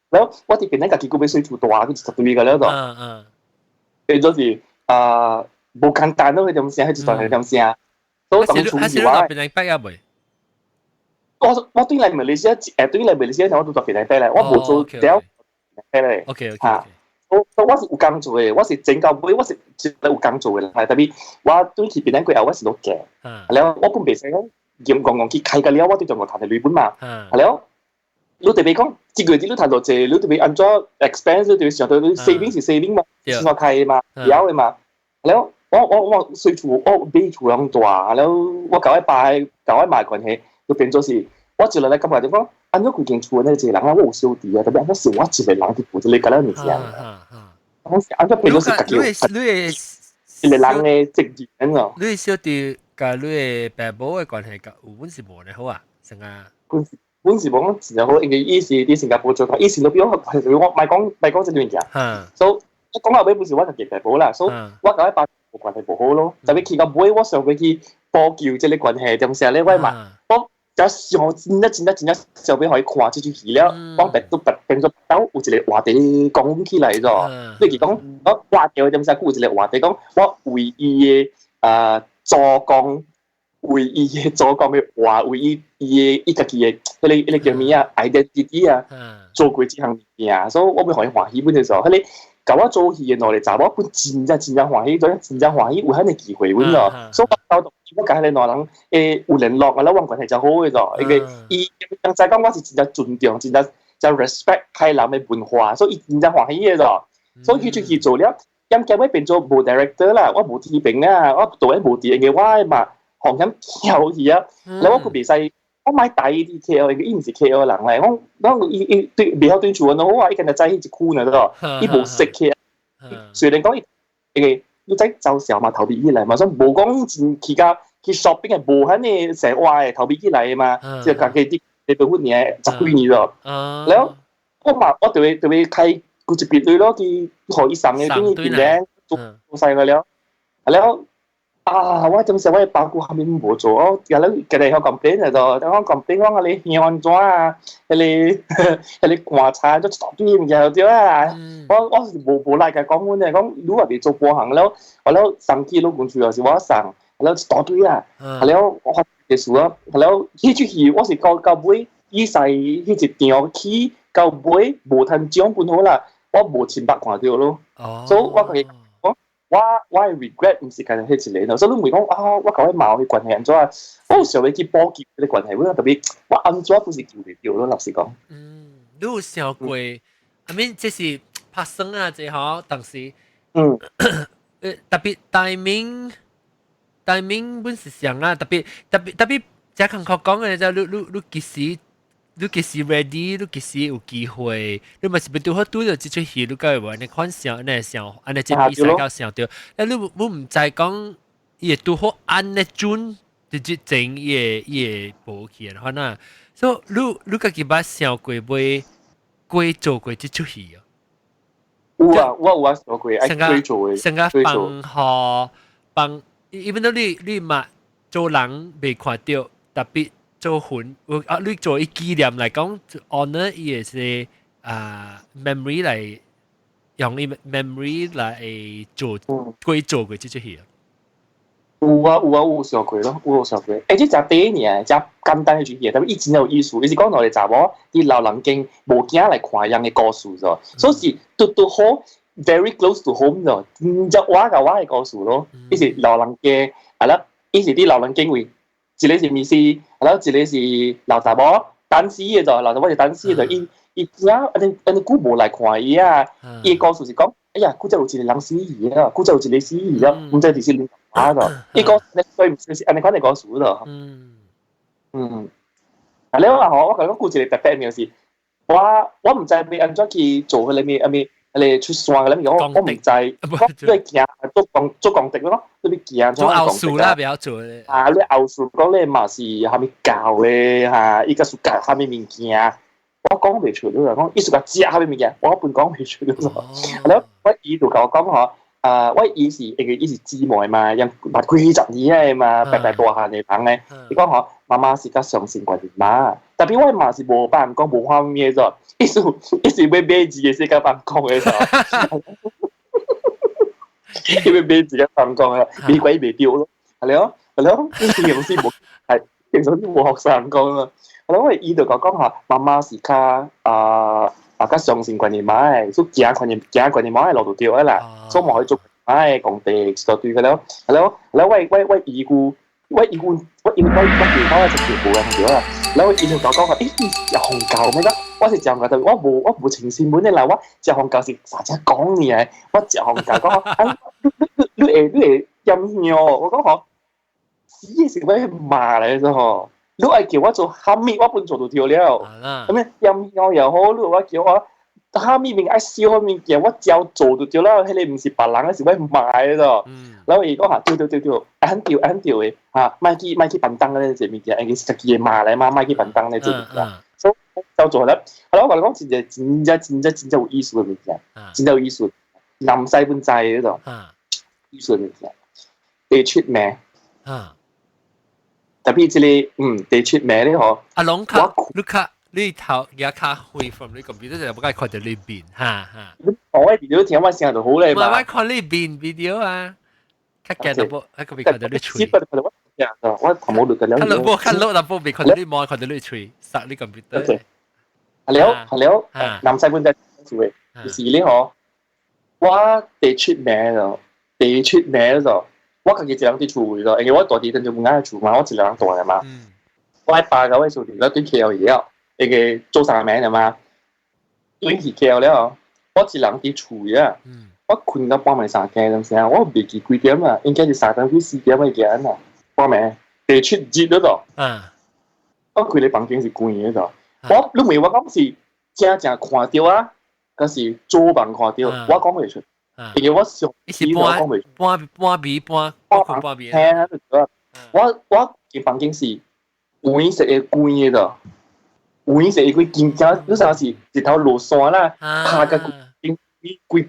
然後我哋變咗家己個別水厝大，佢10對嘅了度。變咗是。冇簡單咯，佢咁聲，佢就係咁聲。都咁處事話。邊嚟逼啊？未？我對嚟馬來西亞，對嚟馬來西亞我都做邊嚟逼咧，我冇做掉逼咧。OK。我是有工做嘅，我是整教會，我是真係有工做嘅啦。特別我對佢邊嚟過後，我是攞嘅。係咯，我本別使講嚴講去開個了，我對仲我談係日本嘛。係咯。你特別講，一個月你談到這，你特別按咗 expense，你特別想到你 saving 是 saving 嘛，先話開嘛，有嘅嘛。แล้ว我水厝我俾厝人大，แล้ว我搞一擺搞一賣關係，就變咗是，我一來感覺點講，按咗佢間厝呢個人啊，我有小弟啊，特別按咗是我一個人去負責你咁樣物件，按咗變咗是家己，一個人嘅職業咯。你小弟甲你嘅爸母嘅關係，有本是無咧好啊，成啊。本時講自由好，因為伊是啲新加坡做，伊是都比我係我咪講這段嘢，所以講後尾本時我就極大保啦，所以我搞一把關係唔好咯，特別佢個妹我上佢去報叫即係關係，點成咧喂嘛，我就上真上邊可以看這出戲了，講白都白變咗兜有一個話題講起來咗，你講我話掉點成有一個話題講我為伊嘅做工。為伊嘅做講嘅話，為伊嘅家己嘅，迄個叫咩啊 identity 啊，做過這項物件，所以我咪可以歡喜本嘅時候，迄個搞我做戲嘅努力，查某本真正歡喜，真正歡喜有迄個機會揾咯，所以我到到我甲迄個兩人有聯絡，啊，แล้ว關係就好嘅咯，因為伊剛才講我是真正尊重，真正 respect 開人嘅文化，所以伊真正歡喜嘅咯，所以佢就去做了，因為我變做無 director 啦，我無提名啊，我做喺無提嘅我嘛。行咁跳去啊！แล้ว我佢比賽，我買大啲 KL，佢唔是 KL 人嚟，我伊對比較對住我，我話伊今日真係一酷呢個，伊冇識 KL，雖然講伊要仔就時候嘛投幣起嚟嘛，所以冇講前期家去 shopping 係冇喺你成話係投幣起嚟嘛，即係家己啲你到嗰年10幾年咗，แล้ว我對佢開嗰隻別類咯，佢可以上嘅邊啲嘢做曬佢了，แล้ว我陣時我包括下面冇做，然後佢哋有 complain 嚟咗，等我 complain 講你向咗啊，你觀察咗啲嘢就點啊？我是冇來嘅講嘅，講如果你做過行แล้ว上機老公主又是我上，แล้ว多堆啊，แล้ว我結束咗，แล้ว呢出戲我是到尾伊勢呢隻場起到尾無ทัน獎本好啦，我無錢白看到咯，所以我佢。我 regret 唔是近起一個咯，所以你唔講我搞啲矛嘅關係安怎啊？我想要去補救啲關係，我特別我安怎不是救唔到咯，老實講。你有想過？I mean 這是拍生啊，這嗬，但是特別timing本是上啦，特別即係同佢講嘅就你幾時 ready， 你幾時有機會，你咪是邊度好拄到這出戲，你講話你看上，安尼上，安尼這比賽到上到，但你唔知講，伊會拄好安尼準，直接整伊會無去啊，可能，所以你家己捌想過要做過這出戲啊？有啊，我想過，愛過做嘅，成個幫，even though 你嘛做人未看到，特別。做หุ่น你做一紀念嚟講 ，honor 也是memory 嚟用啲 memory 嚟做歸做嘅這出戲啊。有想過咯，有想過。即係第一年，即簡單嘅出戲，但係以前有意思。你是講我哋查某啲老人經無驚嚟看樣嘅故事咗，所以都好 very close to home 咗。就我嘅故事咯，呢是老人嘅係啦，呢是啲老人經會。一個是咪是，然後一個是老查某單死嘅就，老查某是單死嘅就，伊正安尼久無來看伊啊，伊個故事是講，哎呀，古仔有一個人死去啊，古仔有一個死去了，唔知係是恁爸個，伊個所以唔是安尼款嘅故事咯。แล้ว我講故事嚟特別嘅是，我唔知要安怎去做佢裏面出山嘅咧，我唔知，我都係行做工地咯，都係行做奧數啦，不要做咧。你奧數講咧嘛是下面教嘅嚇，依家屬教下面物件，我講唔出咯，講依屬教只下面物件，我一般講唔出咯。แล้ว我姨就教我講嗬，我姨是伊是姊妹嘛，因八幾十年嘅嘛，白大下嘅人咧，伊講嗬，媽媽是較上線過年嘛，特別我媽是無辦講無方面咗。一時要買自己世界辦公嘅時候，因為買自己辦公啊，美鬼未掉咯，係咯，平時冇係平時冇學生講啊，我為伊度講下，媽媽是較較上線觀念買，所以行觀念買落度掉啊啦，所以冇可以做買工地就對佢咯，係咯，喂姨姑。我一個我一直條步嘅條啦，然後伊就講話，有紅教咩㗎？我是講嘅，我冇情緒滿嘅啦，我隻紅教是啥只講嘢，我隻紅教講，你會陰陽，我講嗬，只係咩罵嚟啫嗬，你係叫我做蝦米，我本做到條了，咁樣陰陽又好，你話叫我。蝦米面愛燒嗰面嘢，我只有做到咗啦，迄個唔是別人嘅是我買咯。然後伊講下，對，安掉嘅嚇，買去辦當嘅呢隻物件，係實際買嚟嘛，買去辦當呢隻物件。就做咧，係咯，我講真有意思嘅物件，真有意思，南西本仔嗰度，意思嘅物件，地出名，特別即係地出名咧嗬。阿龍卡，你頭而家會 from 你 computer 就冇解看到你邊，我喺 video 聽我聲就好咧嘛。我看你邊 video 啊，佢見到冇，喺嗰邊看到你吹。我頭冇錄嘅了。看錄，但係未看到你望，看到你吹，殺你 computer。係了，南西本仔做嘅，是咧嗬。我地出名咯，我自己一人啲厝位咯，因為我大啲等就唔啱厝嘛，我一人大嘅嘛。我喺8九位數年，我對 KL 嘢啊，一個做啥名嘅嘛，對起 KL 了，我一人啲厝位啊，我困到半暝3更咁時，我未記幾點啊，應該是3點幾4點嘅間啊，半暝地出熱嗰度，我佢哋房間是關嘅度，我你問我講是正看到啊，嗰時做房看到，我講未出。因為我上次我講未，半邊，係啊，我嘅房間是黃色嘅關嘅度，黃色嘅關見咗，有陣時直頭落山啦，下個關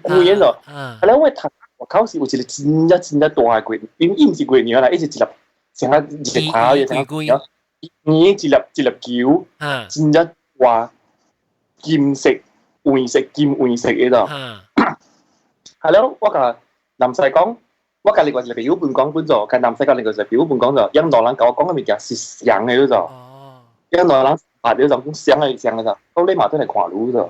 關嘅度，係啦，我睇我考試有一個真大嘅關，因為唔是關鳥啦，一直一粒成個一個跑嘅成個鳥，一粒球，真大金色、黃色、金黃色嘅度。係咯，我甲南西講，我甲另外一個表本講本咗，甲南西甲另外一個表本講咗，因老人甲我講嘅物件是相嘅嗰度，因老人話咗就講相嘅就，到你嘛都係看路咗。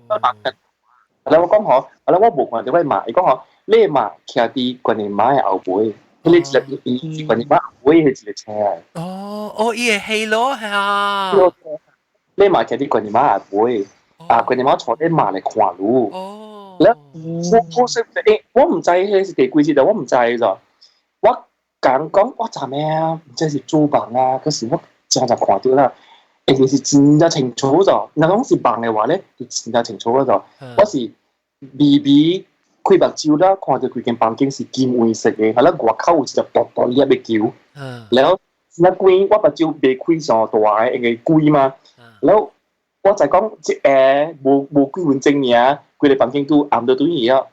係啦，我講嗬，係啦，我冇看到位馬，伊講嗬，你馬徛喺關尼馬嘅後背，你一個關尼馬後背係一個車嚟。伊係戲咯，係啊。你馬徛喺關尼馬後背，關尼馬坐啲馬嚟看路。แล้ว我唔知係是第幾次，我唔知咗。我講我做咩啊？唔知是租房啊，嗰時我正就看到啦，一定是真正清楚咗。如果是房嘅話咧，就真正清楚咗。我是微微開目睭啦，看到佢間房間是金黃色嘅，係啦，外口有一隻大大粒嘅球。然後那鬼我目睭未開上大嘅一個鬼嘛，然後我就講即冇幾分鐘嘢。佢哋房間都暗到對嘢啊，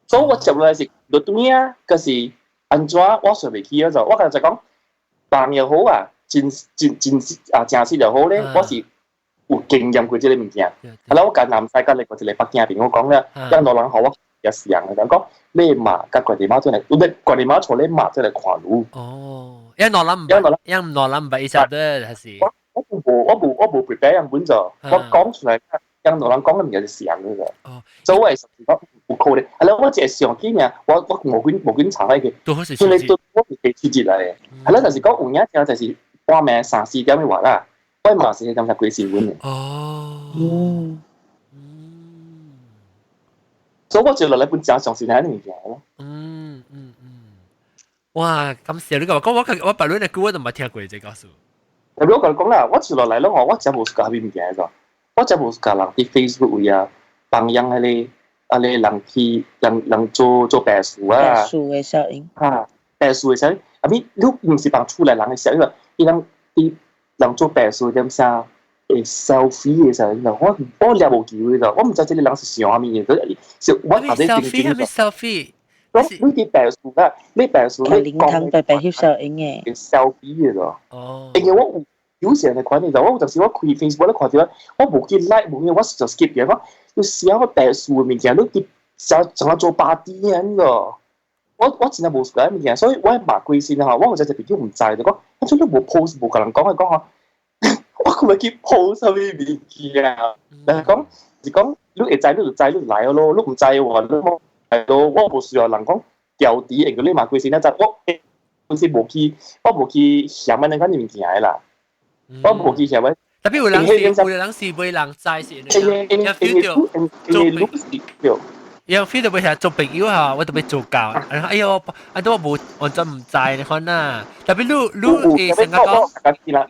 所以我接落來是到對啊，嗰時安怎我上未去啊就，我就講房又好啊，正式又好咧，我是有經驗過呢啲物件。係啦，我近南西隔離嗰一個北京入邊，我講咧，因老人學我有時人嘅，就講你馬甲關地貓出嚟，唔係關地貓坐你馬出嚟看路。因老人唔係一齊的，還是我冇 prepare 樣本就，我講出嚟。因老人講嘅物件係時人嘅啫，所以我係實時講唔靠你。係啦，我只係上幾年，我冇卷查開嘅，所以你都我係幾節嚟嘅。係啦，就是講有一隻就是半暝3、4點嘅話啦，我係馬上就咁幾時換嘅。所以我就落嚟本正常時睇啲物件咯。哇，咁少你講我白女嘅歌我都冇聽過這個數。特別我講啦，我就落嚟咯，我真冇試過啲物件咗。我真冇試人啲 Facebook 位啊，放樣嗰啲人做白樹啊，白樹嘅效應白樹嘅效應，啊咪你唔是放出來人嘅效應啦，啲人做白樹點啥selfie嘅效應啦，我了無機會啦，我唔知呢啲人是想乜嘢，我下啲selfie，呢啲白樹啦，呢白樹你講白翕效應嘅 selfie 嘅咯，因為我。有時人哋看你就我，就是我開 Facebook 咧看到，我冇見 like 冇嘢，我就 skip 嘅。我要試下個白樹嘅物件，都啲成日做party嘅咯。我真係冇試過物件，所以我係麻鬼先嚇。我就邊啲唔制就講，我總都冇 post 冇個人講下，我佢咪叫 post 嗰啲物件啊？但係講是講，你會制你就制你就嚟咯，你唔制嘅話你冇係咯。我冇試過人講掉啲，人哋麻鬼先咧就我本身冇去想乜嘢嗰啲物件啦。我冇記起來，特別有人是為人知是，有 feel 到為啥做朋友嚇，我特別做教，哎呦，都我真唔知你看呐，特別你成日講，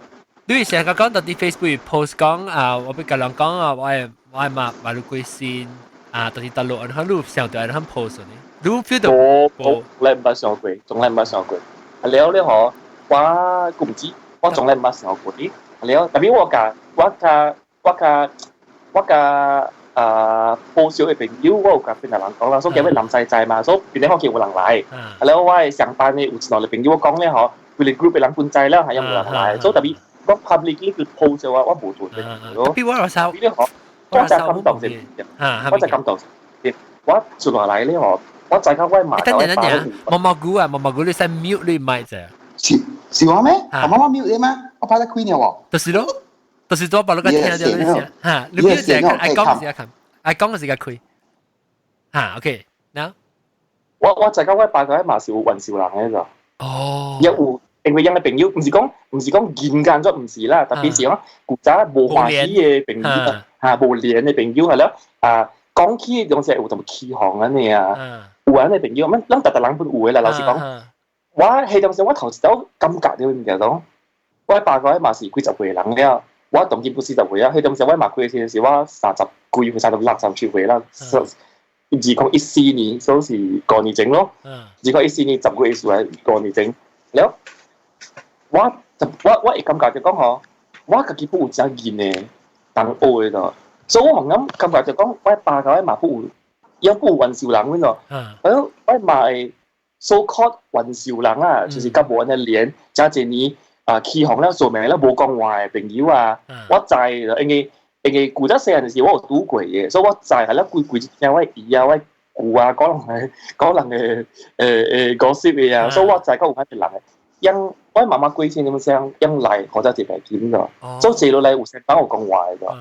你成日講到啲 Facebook post 講啊，我俾個人講啊，我係馬路歸線啊，到啲大陸，然後你上到然後 post 呢，你 feel 到我從來唔上過，從來唔上過，係了咧嗬，我唔知。我從來冇上過啲，係了，特别我報少嘅朋友，我有甲邊個人講啦，所以叫佢臨曬債嘛，所以變咗我叫有人來，แล้ว我上班嘅有一個朋友我講咧嗬，佢哋 group 嘅人搬債啦，係有人來，所以特別我 public 呢個 post 嘅話，我冇做嘅咯。比我老少，呢個我就感動嘅，我就感動嘅，我做落嚟咧嗬，我就講我買，等陣，毛毛菇你使 mute 你咪啫，是話咩？我媽媽 mute 你咩？我拍得 queen 嘅喎。就是咯。就是做把那个听到你先，哈，你不要这样，爱讲嘅时间看，爱讲嘅时間開，哈 ，OK，嗱，我就講我爸佢喺馬兆雲兆南嘅就，哦，因為因嘅朋友，唔是講見間咗，唔是啦，特別是講古仔無話題嘅朋友，嚇無聯嘅朋友係咯，講起用隻有同起行啊你啊，有人嘅朋友，乜諗特人本有嘅啦，老實講，我係當時我頭先感覺你唔記得講，我爸佢喺馬兆幾十歲人了。我當見40歲啊，迄當時我買佢嘅時候，我30幾歲，60歲啦。2014年，所以是過年整咯。2014年10幾歲過年整，แล้ว我會感覺就講嗬，我自己不有真見嘅，但愛嘅，所以我咁感覺就講，我爸佢買不有，有不有雲少人嗰度，我買 so called 雲少人啊，就是甲無人嘅臉，加一年。起航咧做名咧冇講壞朋友啊，我就係因為古仔細陣時我有讀過嘅，所以我就係咧攰聽我姨啊、我姑啊講人嘅gossip嘅啊，所以我就係講有啲人嘅，因我媽媽貴先點樣因嚟或者特別點㗎，所以借落嚟有成班我講壞㗎，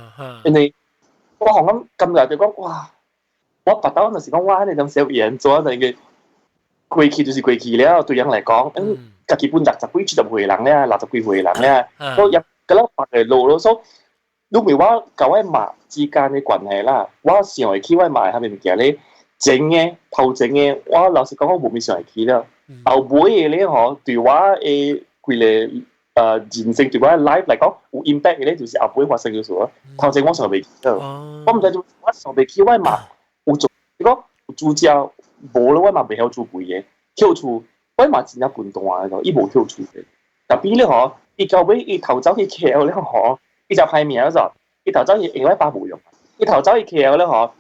因為我學咁日就講哇，我白刀嗰陣時講哇，你咁少嘢做一陣嘅貴氣就是貴氣了，對人嚟講。家己本60幾70歲人咧，60幾歲人咧，都入嗰粒白嘅路咯，所以如果我甲我媽之間嘅關係啦，我想會起我媽係咪物件咧整嘅頭整嘅，我老實講我冇咩想會起啦，後尾嘅咧嗬對我嘅規個人生對我嘅 life 嚟講有 impact 嘅咧，就是後尾發生嘅事啊，頭整我想未起啦，我唔知做我想未起我媽有做，如果有主教冇咧，我媽未曉做貴嘅，跳出。我嘛真係半段嘅，伊無跳出嘅。特別咧嗬，伊到尾伊頭走去 KL 咧嗬，伊就派名咗，伊頭走去因為爸無用，伊頭走去 KL 咧嗬，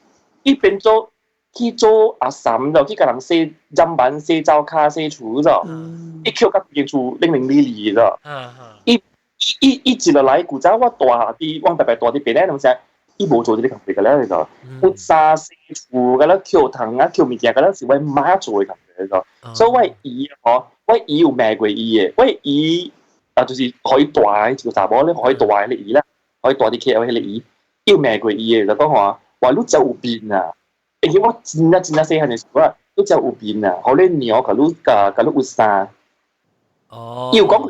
伊變做去做阿嬸就去甲人洗砧板、洗灶卡、洗廚咗，伊叫甲件厝0002咗，伊一落來古仔我大啲，我白白大啲邊咧，咁聲，伊無做啲咁嘅咧就，我沙洗廚嘅咧，叫糖啊，叫物件嘅咧是我媽做嘅咁。所以我姨嗬，我姨有賣過姨嘅，我姨就是可以大條查某咧，可以大嘅姨啦，可以大啲 KL 嘅姨，有賣過姨嘅就講話你真有變啊！而且我真細漢嘅時候啊，你真有變啊！好你鳥佢你有生，要講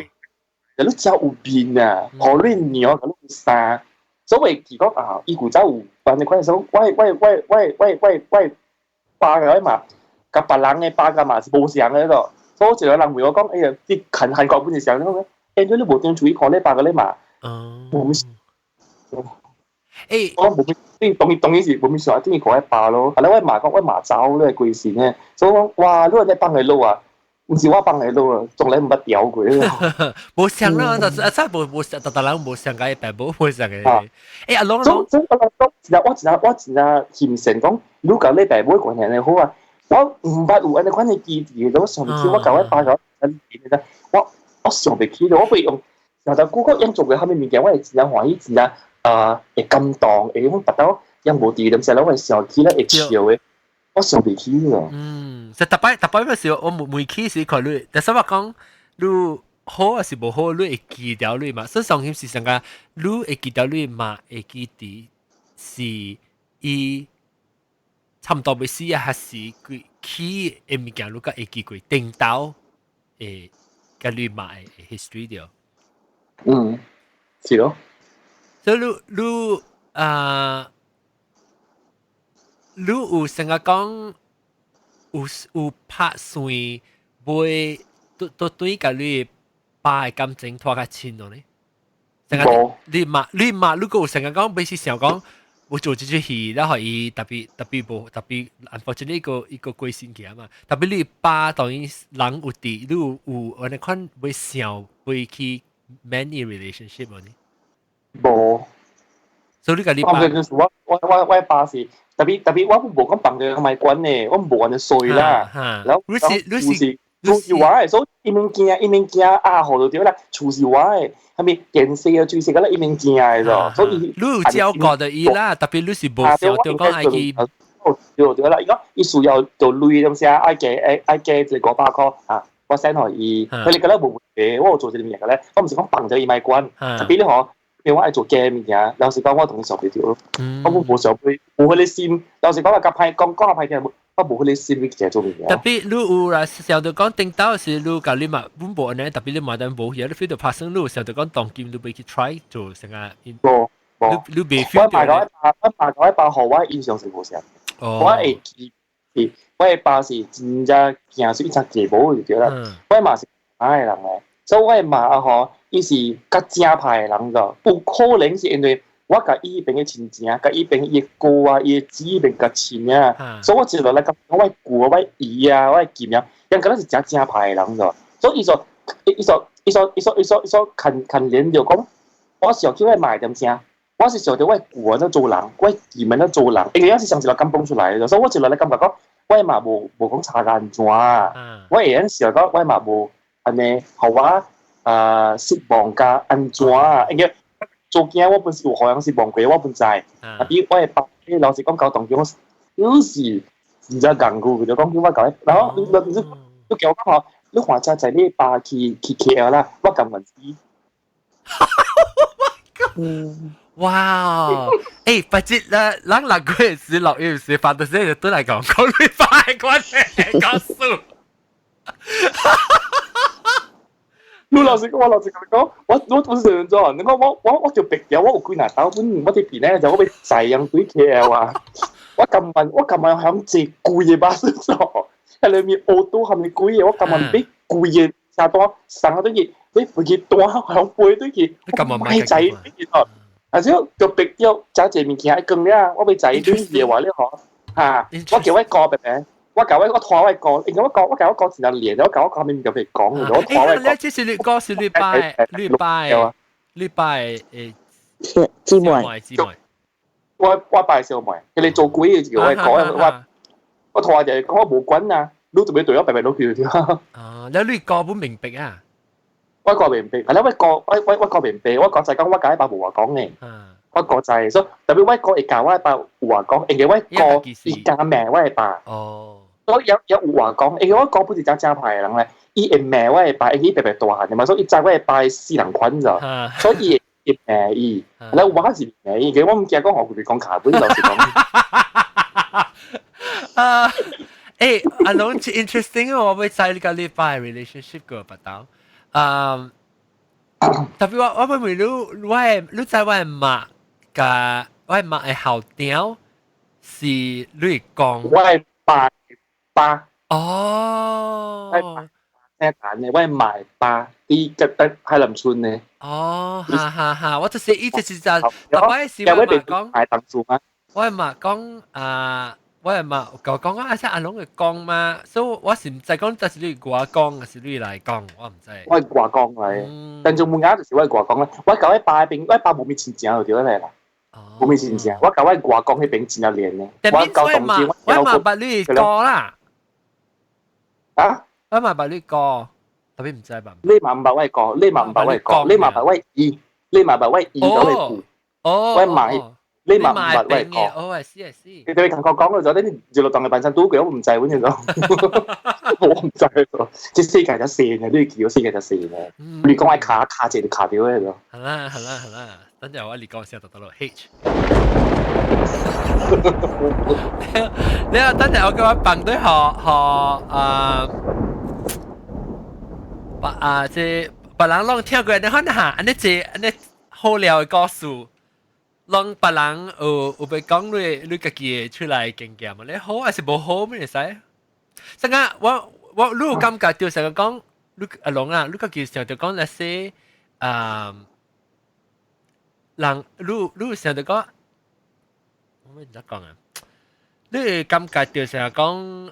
你真有變啊！好你鳥佢你有生，所以佢講伊古仔有辦嘅關係，喂，爸嘅嘛。甲別人嘅巴甲嘛是無相嘅咯，所以有人問我講，哎呀，啲韓國本是相咁，誒，你無定注意看你巴個你嘛，冇咩，誒，我冇咩，當然是冇咩想，中意看一巴咯。後來我媽講，我媽走咧貴線咧，所以講哇，你話你幫佢撈啊，唔是我幫佢撈啊，從來唔捌屌佢。無相啦，但係真無相，特人無相嘅，但無相嘅。誒，阿龍，我真嫌成講，如果你爸母關係好啊。我唔捌有安尼款嘅基地，我上次我教我爸教我上袂起，我會用，然後嗰個人做嘅後面物件，我係真係歡喜，真係會感動，會咁達到人無地點時，我係上起咧會笑嘅，我上袂起咯。就特別嘅時候，我每期時看你，但係我講你好還是無好，你會記掉你嘛？所以上險是上個你會記掉你嘛？會記啲是伊。差唔多要死啊，還是佢起嘅物件，如果會記過頂到誒，個你買嘅 history 掉。是咯。所以你有成個講有拍算會都對個你爸嘅感情拖較親咯呢？成個你如果有成個講，比如想講。我做這出戲，然後伊特別unfortunately 一個貴先嘅嘛，特別你爸當然人有啲，你有安尼款會想會去 many relationship 呢？無，所以你個禮我唔拜係我爸是特別我冇講bằng嘅咪滾嘅，我冇人衰啦。然後廚師話嘅，所以一面鏡啊，好到點啦？廚師話嘅係咪電視嘅最食嘅啦？一面鏡嘅咗，所以你有照顧到伊啦，特別你是無想到講愛去。對啦，如果伊需要做累咁先，愛嘅就500塊啊，我 send 佢伊，佢哋覺得冇嘅，我做啲咩嘅咧？我唔是講bằng咗伊咪滾，特別你可。因為我係做 game 嘅，有時講我同佢上邊條咯，我冇上邊，冇佢哋線。有時講話夾派講下派嘅，我冇佢哋線嘅做咩嘅。特別你有啦，時候就講頂到是你教你嘛，本部呢特別你買單冇嘢，你 feel 到發生你時候就講當劍你俾佢 try 做成啊。你未 feel 到咧？我買嗰一包號，我印象是冇成。我係記，我係包是真正行出一隻節目就對啦。我係嘛是買人嘅，所以我係買啊嗬。伊是較正派嘅人個，有可能是因為我甲伊邊嘅親情，甲伊邊伊個啊，伊姊邊較親啊，所以我知道咧，咁我姑、我姨啊、我劍啊，因可能是正派嘅人個，所以伊近年就講，我時候叫佢賣點聲，我是想到我姑啊都做人，我姨們都做人，因為有時上次就咁蹦出來嘅，所以我知道咧感覺講，我嘛無講查安怎啊，我有陣時講我嘛無安尼好啊。失望加安怎啊？因為做嘢我本是有好像失望過，我本在。特別我係白，老實講搞動機，我有時唔知講句，就講叫我搞，然後你叫我講你話齋就你爸去 KL 啦，我咁問知。哇！誒，不知啦，咱兩個人是落雨時發到時都嚟講你爸嘅關係講數。你老實講，我本上咗，你講我叫別嘢，我有幾難打本，我啲片咧就我俾仔樣對 KL 啊，我咁問響借貴嘅巴士咗，喺裏面澳都係咪貴嘅？我咁問俾貴嘅下多上下都熱，你飛機多響背都熱，買仔啲熱哦，而且就別要揸住面鏡一更咧，我俾仔啲嘢話你可嚇，我叫一個別。我搞我拖我個，因為我搞前兩年，我搞後面就被講嘅，我拖我個。你這是你講是禮拜姊妹，我拜小妹，佢哋做鬼嘅時候，我講我拖就係講我冇滾啊，攞做咩對我白白攞佢條。啊，你呢個本明白啊？我個明白，係啦，我個明白，我講就係講我搞一把胡話講嘅，我個就係，所以特別我個係教我一把胡話講，而且我個而家命我係把。哦。所以有話講，因為我講本是真派嘅人咧，伊會罵我係拜，伊特別大漢嘅嘛，所以伊知我係拜私人款咋，所以伊罵伊，然後我是罵伊，嘅我唔記得講學佢哋講卡本，就是講。阿龍 interesting 我會在呢個禮拜 relationship 個不到，特別我唔明你在我媽嘅，我媽係後調是你講，我係拜。巴哦，咩蛋嘅？我係賣巴啲吉德喺林村嘅。哦，哈，我就是一直是就，我係時我係講賣鄧數嗎？我係嘛講我係嘛講啊，即係阿龍嘅講嘛，所以我是唔知講，就是你話講，還是你嚟講，我唔知。我係話講嚟，但做冇啱就是我係話講啦。我搞喺巴邊，我喺巴冇面前講就點嚟啦。冇面前講，我搞喺話講喺邊前一年嘅。我搞動機，我嘛把你講啦。啊！我嘛把你講，特別唔知吧？你嘛唔把我講，你嘛唔把我講，你嘛把我二，你嘛把我二到你顧。哦，我買，你嘛唔把我講。哦，係係。你哋同我講咗，啲娛樂檔嘅本身都佢我唔制，咁樣咗。我唔制咗，即係世界就線嘅，呢個叫世界就線嘅。你講係卡住就卡掉喺度。係啦，等陣我你講先，就到到 H。你話等陣我叫我笨隊即別人攏聽過，你看下，安尼即安尼好料嘅故事，攏別人有被講你家己出來經驗嘛？你好還是無好咩？使？成個我你有感覺就成個講，你阿龍啊，你家己成日就講那些人，你成日就講。我唔知講啊！你感覺到成日講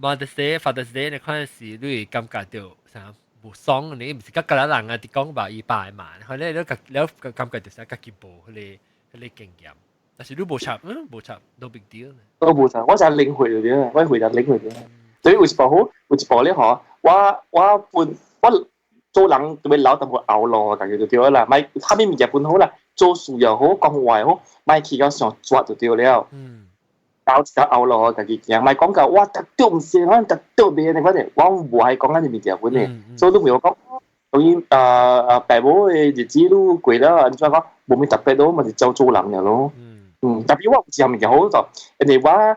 Mother's Day、Father's Day 你嗰陣時，你感覺到啥無爽你唔是個人啊，啲講話一百萬，佢咧都感覺就是家己無佢哋經驗，但是你無插no big deal。都冇錯，我就係領會咗啲，我回就領會啲。所以有一部好，有一部咧嗬，我做人特別老淡薄拗咯，咁就對啦。咪後面物件本好啦，做事又好，講話好，咪去到上抓就對了。搞拗咯，咁樣，咪講到哇，特別唔是，可能特別咩嘅，我唔係講緊啲物件本嘅，所以都唔要講。當然爸母嘅日子都過啦，你再講冇咩特別咯，咪就做人嘅咯。特別我之後物件好就，人哋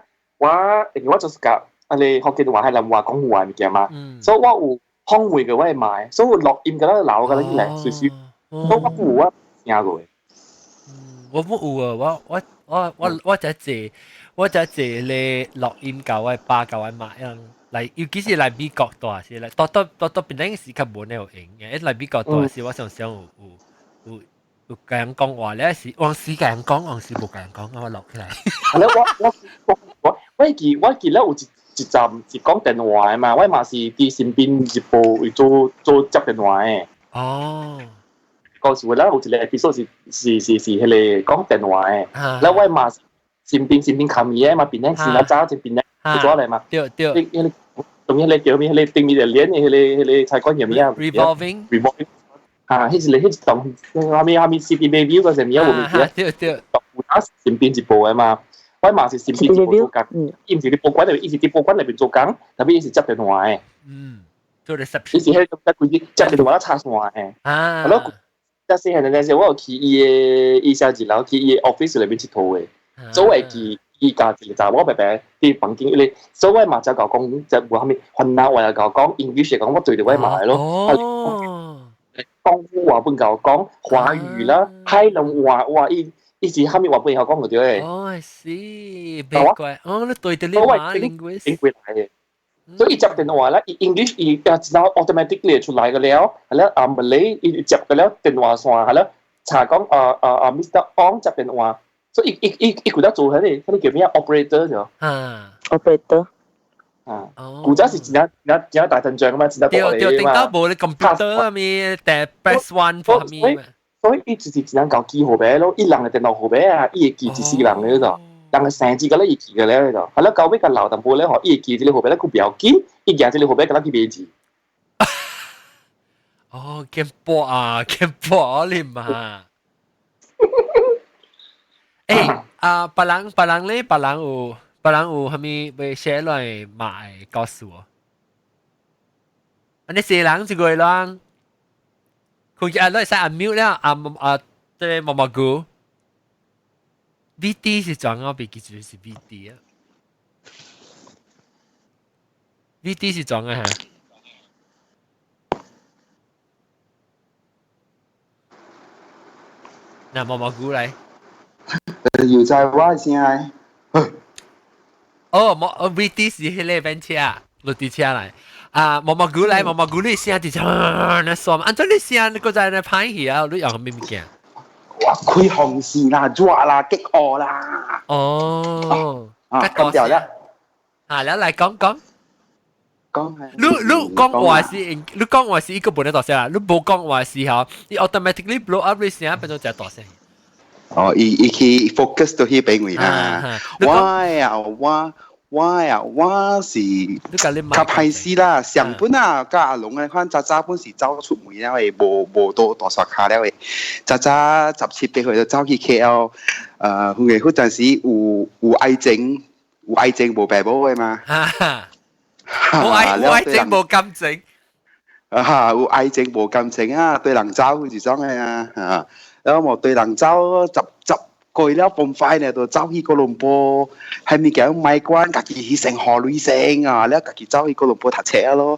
我就是講，人哋學嘅話係人話講話物件嘛，所以我有。康會嘅我係買，所以錄音嘅咧鬧嘅咧嚟少少，都我有啊，聽過嘅。我冇啊，我就借你錄音教我爸教我買樣，嚟尤其是嚟美國多時咧，多邊啲時間冇呢個用嘅，嚟美國多時我想有講講話咧是往時講往時冇講，我錄起來。係咧，我記咧有一集是講電話嘅嘛，我嘛是啲身邊一部做接電話嘅。哦。嗰時咧，有一個 episode 是迄個講電話嘅，แล้ว我嘛身邊冚嘢嘛，邊咧是那揸住邊咧做咗嚟嘛。對。當然你叫咩？你定義嚟練迄個菜館有咩啊 ？Revolving。啊，迄種後面 City Baby 嗰陣咩啊？對。我身邊一部嘅嘛。我嘛是身邊一部做工，伊毋是啲報關，伊是啲報關裏邊做工，特別伊是接電話嘅。做 reception。伊是迄種接電話啦插線嘅。係咯，即係嗰陣時我有去伊寫字樓，去伊 office 裏邊佚佗嘅，所謂去伊家己就我白白啲房間咧，所謂嘛就講就無後面雲南話又講 English 講，我對住位埋咯。講話本教講華語啦，海南話伊是後面話背後講嗰啲咧。哦，I see，別怪，你對住你話 linguist。嚟嘅，所以伊接電話啦，伊 English 伊就 automatically 出來嘅了，係啦，Malay 伊接嘅了電話線係啦，查講Mr. Ong 接電話，所以伊佢得做嗰啲叫咩 operator 咗。operator。古仔是真大陣仗㗎嘛，真大道理㗎嘛。對，頂到無你 computer 啊咪，但 press one for me。所以伊就是只能搞記號碼咯，伊人嘅電腦號碼啊，伊會記一世人嘅度，人嘅成字個咧伊記嘅咧度，係啦，到尾個老淡薄咧，嗬，伊會記呢個號碼咧，佢比較緊，伊記呢個號碼，佢拉佢別字。哦，咁薄啊，咁薄你嘛？誒，別人咧，別人有係咪會寫落嚟買告訴我？你四人一個人。佢攞嚟曬 unmute 咧，即係毛毛菇 ，VD 是裝我別記住是 VD 啊 ，VD 是裝嘅嚇。嗱，毛毛菇嚟。又在話聲。VD 是迄個班車，落地車嚟。毛毛菇嚟，毛毛菇你聲就那爽，按照你聲你個在那拍戲啊，你用咩物件？哇，開紅線啦，抓啦，激我啦。哦，咁就啦。แล้ว嚟講。講係。你講話是一個本來大聲啦，你冇講話是嚇，你 automatically blow up 你聲變咗隻大聲。哦，伊去 focus 到去邊位啦。我是較歹勢啦，上本啊，甲阿龍咧，看早本是走出門了誒，無到大沙卡了誒，早17歲就走去 KL，佢嗰陣時有癌症無爸母誒嘛，有癌症無感情，有癌症無感情啊，對人走佢是種嘅啊，然後對人走10過了咁快咧，就走去哥倫坡，係咪講買關家己去成河旅行啊？แล้ว家己走去哥倫坡讀冊咯，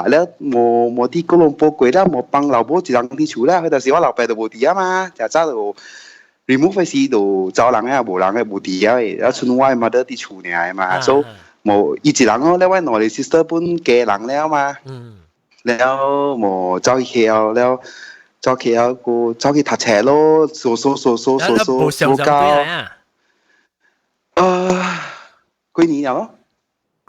แล้ว冇啲哥倫坡過啦，冇幫老母一人啲厝啦，佢就是我老爸就無佇啊嘛，就走就 remove 嗰時就走人啊，無人嘅無佇啊，แล้ว剩我嘛得啲厝爾嘛，所以冇伊一人咯，แล้ว我兩個 sister 本家人了嘛，แล้ว冇走去แล้ว走去個走去讀冊咯，數到幾年了咯？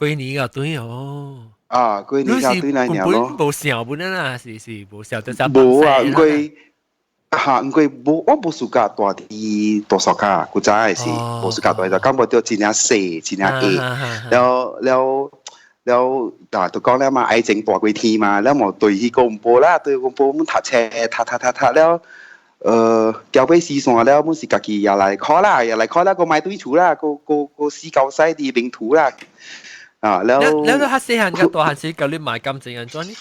幾年啊？對哦。啊，過年下對嚟本咯，冇想本啦，是冇想到就冇啊，唔過冇我冇暑假大啲多少卡，古仔係冇暑假大就感覺到真係細，真係แล้วตัว講แล้วมาไอ้เจ๋งตัวกุยทีมาแล้วหมอตุยที่กมโปแล้วตุยกมโปมันถัดแช่ถัดแล้วเกี่ยวไปซีสวนแล้วมันสิกะกีอย่าไหลข้อละอย่าไหลข้อละก็ไม่ตุยถูละก็ซีเกาไซดีบิงถูละแล้วถ้าเสียหันกับตัวหันสิกับเรื่องหมายกำจังอันจ้านี่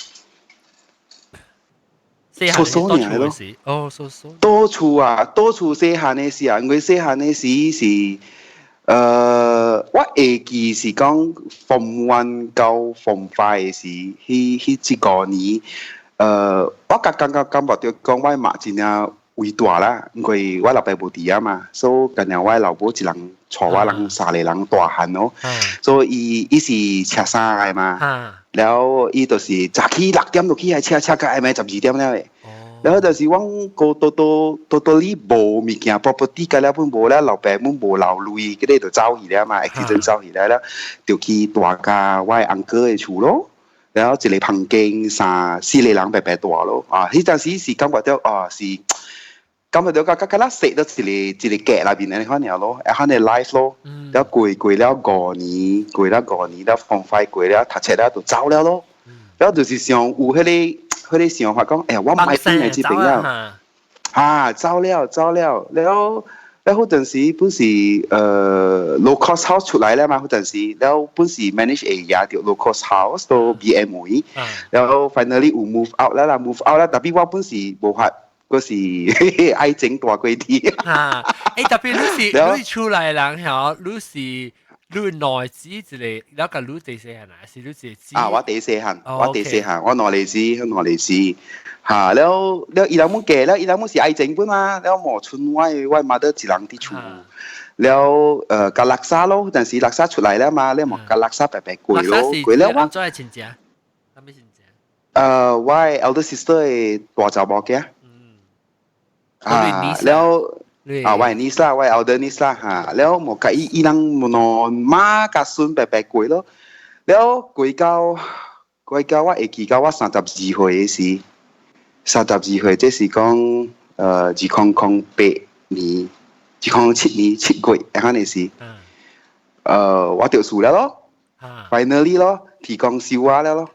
เสียหัน多處嘅事哦多處細漢嘅事啊，我細漢嘅事是我會記是講 Form 1到 Form 5嘅時，迄個年，我感覺到講我媽真係偉大啦，因為我老爸無佇啊嘛，所以今日我老母一人帶我人三個人大漢咯，所以伊是車三個嘛，然後伊就是早起6點就起來車到下暝12點了誒。然後就是阮個到你無物件 property 個了本無啦，老爸們無留類，嗰啲就走去了嘛，accident 走去了，就去大家我阿哥嘅厝咯，然後一個房間4個人白白大咯，啊，迄陣時是感覺到是感覺到個啦食到一個夾內邊安尼款樣咯，安尼 life 咯，然後過了5年，แล้ว放快過了，讀冊了就走了咯，然後就是想有迄個。佢哋想法講，我買邊係這邊啊，走了，แล้ว嗰陣時本是low cost house 出嚟啦嘛，嗰陣時，แล้ว本是 manage area 條 low cost house 到 BMW，แล้ว finally 有 move out 啦 ，move out 啦，但係我本是無法，嗰時愛整大規啲。特別你出嚟人嚇，你是。你內子一個，แล้วก็รู้第四行啊，是รู้第四。我第四行，我內嚟子，嚇，แล้ว伊兩門嘅，แล้ว伊兩門是愛整本嘛，แล้วหมอ春我媽得一人啲厝，แล้ว個垃圾咯，但是垃圾出嚟啦嘛，แล้วหมอ個垃圾白白貴咯，貴แล้ว我。做係親戚，係咪親戚？我 elder sister 嘅大仔某嘅，แล้ว我係 niece 啦，我係 elder niece 啦嚇，แล้วหมอกะอีนังนอน媽กะ孫白白攰咯，แล้ว攰到我會記到我32歲嘅時，32歲即是講2008年、2007年7月嗰陣時，我讀書了咯 ，finally 咯，提供小話了咯。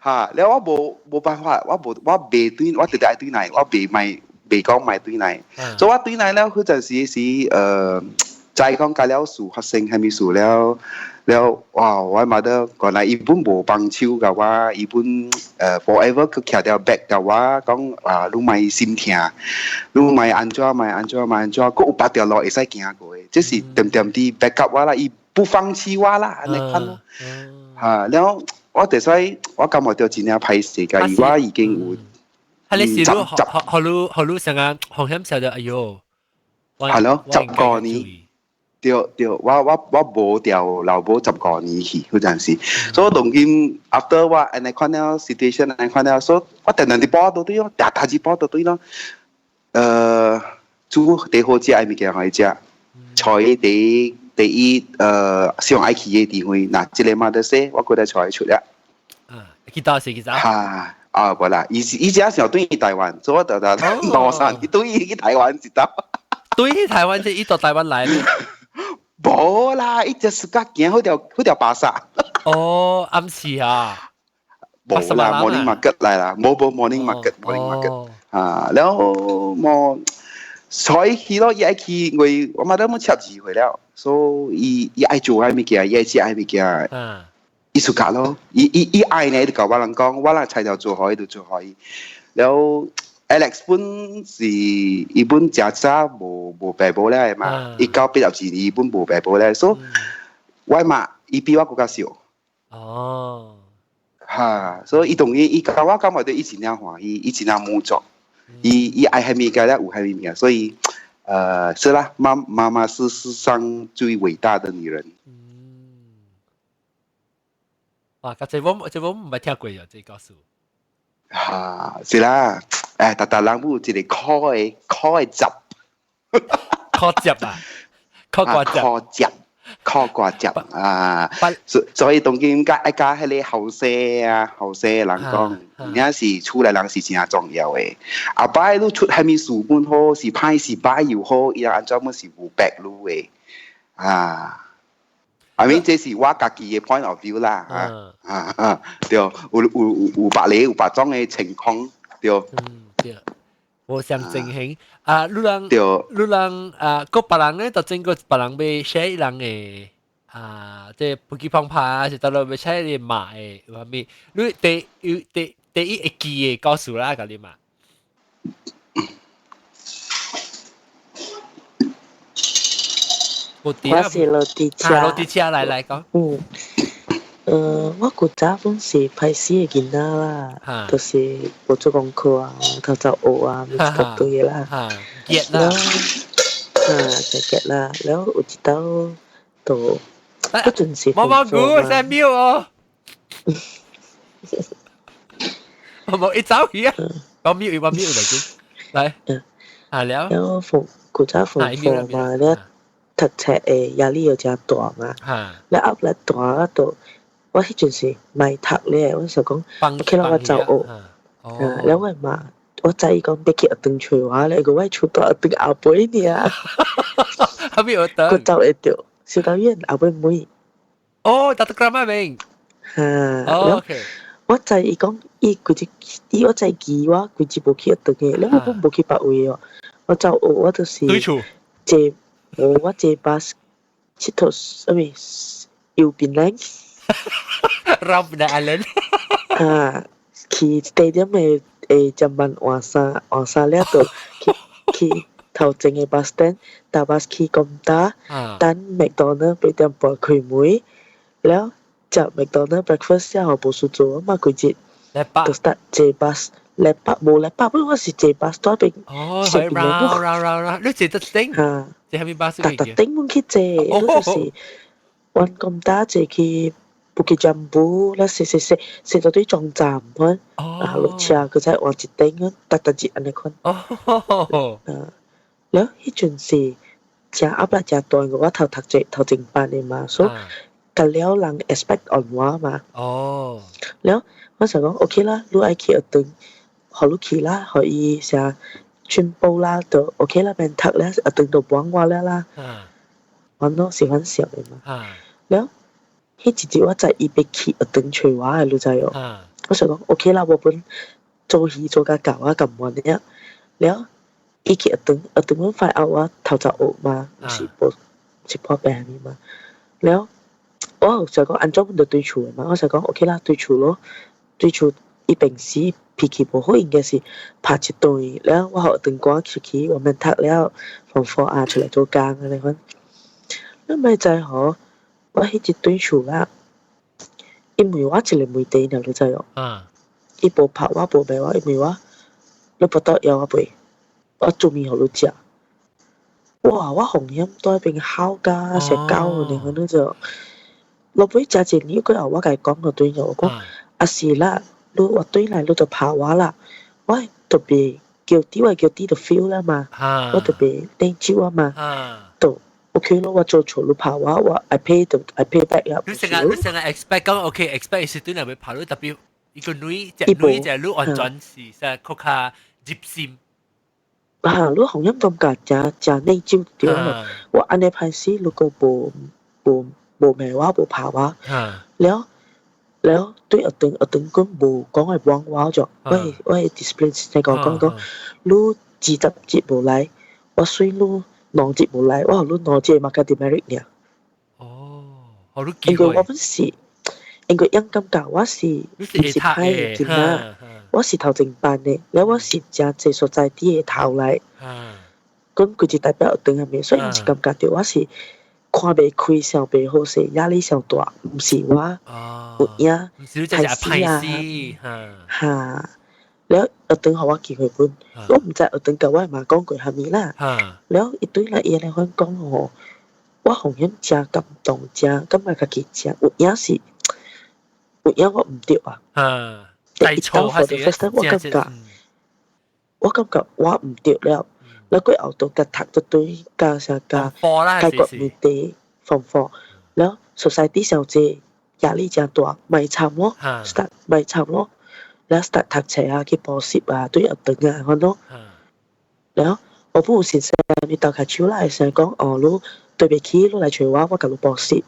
嚇！แล้ว我冇辦法，我未對，我直接對內，我未講買對內，所以我對內了嗰陣時是再講解了事發生係咪事了，哇！我媽得講來伊本無幫手噶我，伊本forever 佢徛條 back 噶我講你咪心痛，你咪安怎，佢有8條路會使行過嘅，即是點啲 back up 我啦，伊不放棄我啦，安尼款咯，嚇！แล้ว我第衰，我感覺到真係歹勢㗎，我已經有。係你試到學路成日紅險時候就哎呦，係咯，10個年，對，我無掉老母10個年去嗰陣時，所以當今 after 我安尼看了 situation 安尼看了，所以我定定啲波到對咯，大啲波到對咯，煮第好食嘅物件可以食，菜第一上愛去嘅地方，嗱，這個馬得說，我覺得菜出啦。去到時去咋？冇啦，以前時候對於台灣，所以我就羅山，對於台灣知道。對於台灣即係到台灣來咧。冇啦，一隻暑假行嗰條巴剎。哦，暗時啊。冇啦 ，morning market 嚟啦，冇 morning market。แล้ว冇。所以去咯，伊愛去，我媽都冇插機會了，所以伊愛做愛物件，伊愛食愛物件，伊暑假咯，伊愛呢就教我人講，我人菜頭做好，就做好伊。แล้ว Alex 本是伊本食早無白補咧嘛，伊到82年伊本無白補咧，所以我媽伊比我更加少。哦，嚇，所以伊同伊教我感覺到伊真係歡喜，伊真係滿足。伊愛係物件咧，有係物件，所以是啦，媽媽是世上最偉大的女人。哇！這我唔係聽過呀，這個數。是啦，但人有一個烤嘅汁，烤汁啊，烤瓜汁，烤汁，靠挂接啊，所以當今家一家係你後生啊，後生人講，而家是出嚟人是真重要嘅。阿爸都出係咪書本好，是歹是歹又好，伊按照乜是無白路嘅啊。I mean 這是我家己嘅 point of view 啦，對，有百里有百種嘅情況，對。對。我想正興啊，你人啊，個別人咧就整個別人被寫人嘅啊，即係不羈放拍，就到落被寫你罵嘅，話咩？你第一記嘅告訴啦，嗰啲嘛。我是落地車，落地車嚟講。我古早本是歹死嘅囡仔啦，就是無做功課啊，偷學啊，咪一堆啦。結啦，就結啦。然後有一道就嗰陣時，毛毛菇在瞄哦，毛毛一走去啊，我瞄嚟先，嚟，了。然後古早放課嘛，咧讀冊誒壓力又真大嘛，咧壓力大嗰度。我迄陣時咪讀咧，我就講，去到我走學，แล้ว我嘛，我知伊講要去學堂找我咧，個我厝到學堂後背爾，後邊學堂，個走會到，小導演後背妹，哦，大得咁啊明，哦，我知伊講，我知記我規日無去學堂嘅，แล้ว我無去別位哦，我走學我就是坐，我坐巴士，佚佗什麼右邊咧。Rob na Allen 去 stadium 嘅잠깐換衫了度去頭前嘅 bus stand 搭 bus 去咁打等麥當勞8點半開門แล้วจาก McDonald breakfast 之後冇事做啊嘛佢節就 start 坐 bus 嚟北冇嚟北不過是坐 bus 多邊哦係 round 你坐得頂坐係咪 bus 嚟嘅頂門去坐都就是揾咁打坐去Bukit Jambu 啦，食到啲撞站款，落車佢就換一頂款，搭節安尼款。แล้ว迄陣時正壓力正大，我頭前班嘅嘛，所以隔了人 expect on 我嘛。แล้ว我就講 OK 啦，你愛去學堂，學你去啦，可以成全部啦，就 OK 啦，免讀啦，學堂就幫我了啦。我都喜歡笑嘅嘛。แล้ว迄一日我知伊要去學堂找我嘅，你知哦？我就講 OK 啦，我本做戲做甲搞啊咁完嘅，แล้ว伊去學堂阮快後我頭就學嘛，是破病嘅嘛，แล้ว我就講安怎阮就對厝嘅嘛，我就講 OK 啦，對厝咯，對厝伊平時脾氣無好，應該是拍一頓，แล้ว我學堂趕出去，我們讀了放課啊出來做工安尼款，你咪知嗬？我迄一對厝啦，因為我一個妹弟呢，你知哦？伊無拍我，無罵我，因為我你不到要我背，我做面互你食。哇！我紅險在邊烤甲食狗呢，我呢就落尾食一年過後，我甲伊講個對咗，我講啊是啦，你話對來你就拍我啦，我特別叫啲話叫啲就 feel 啦嘛，我特別內疚啊嘛，都。OK 咯，我做錯你拍我 I pay back 啊。你成日 expect 講 OK expect 是對人會拍你特別一個女就你安全是實確下接線。你紅音咁架正內疚對啦。我安尼拍死如果無罵我無拍我，แล้ว對學堂佢無講係幫我咗，我係 discipline 先講，你自習節無來，我衰你。兩節無來，我學你兩節嘛加啲 merit 呢？學你機會。因為我本是，因為因感覺我是唔是歹嘅囡仔，我是頭前班嘅，然後我是正濟所在啲嘅頭來。咁佢就代表學堂係咪？所以唔是感覺到我是看袂開、想袂好勢、壓力上大，唔是我有影歹死啊！แล้ว學堂學我機會本，我唔知學堂教我嘛講過係咪啦。แล้ว一堆來嘢嚟講吼，我紅險真感動，真感覺家己真有影是有影我唔對啊。第一堂課的 first time 我感覺我唔對了，แล้ว過後到甲讀一堆加上加解決問題， form 4แล้ว society 小姐壓力真大咪慘咯 start 咪慘咯แล้ว start 讀冊啊去補習啊都要等啊看咯แล้ว我本有先生你到下手啦成日講哦你對不起你來找我甲你補習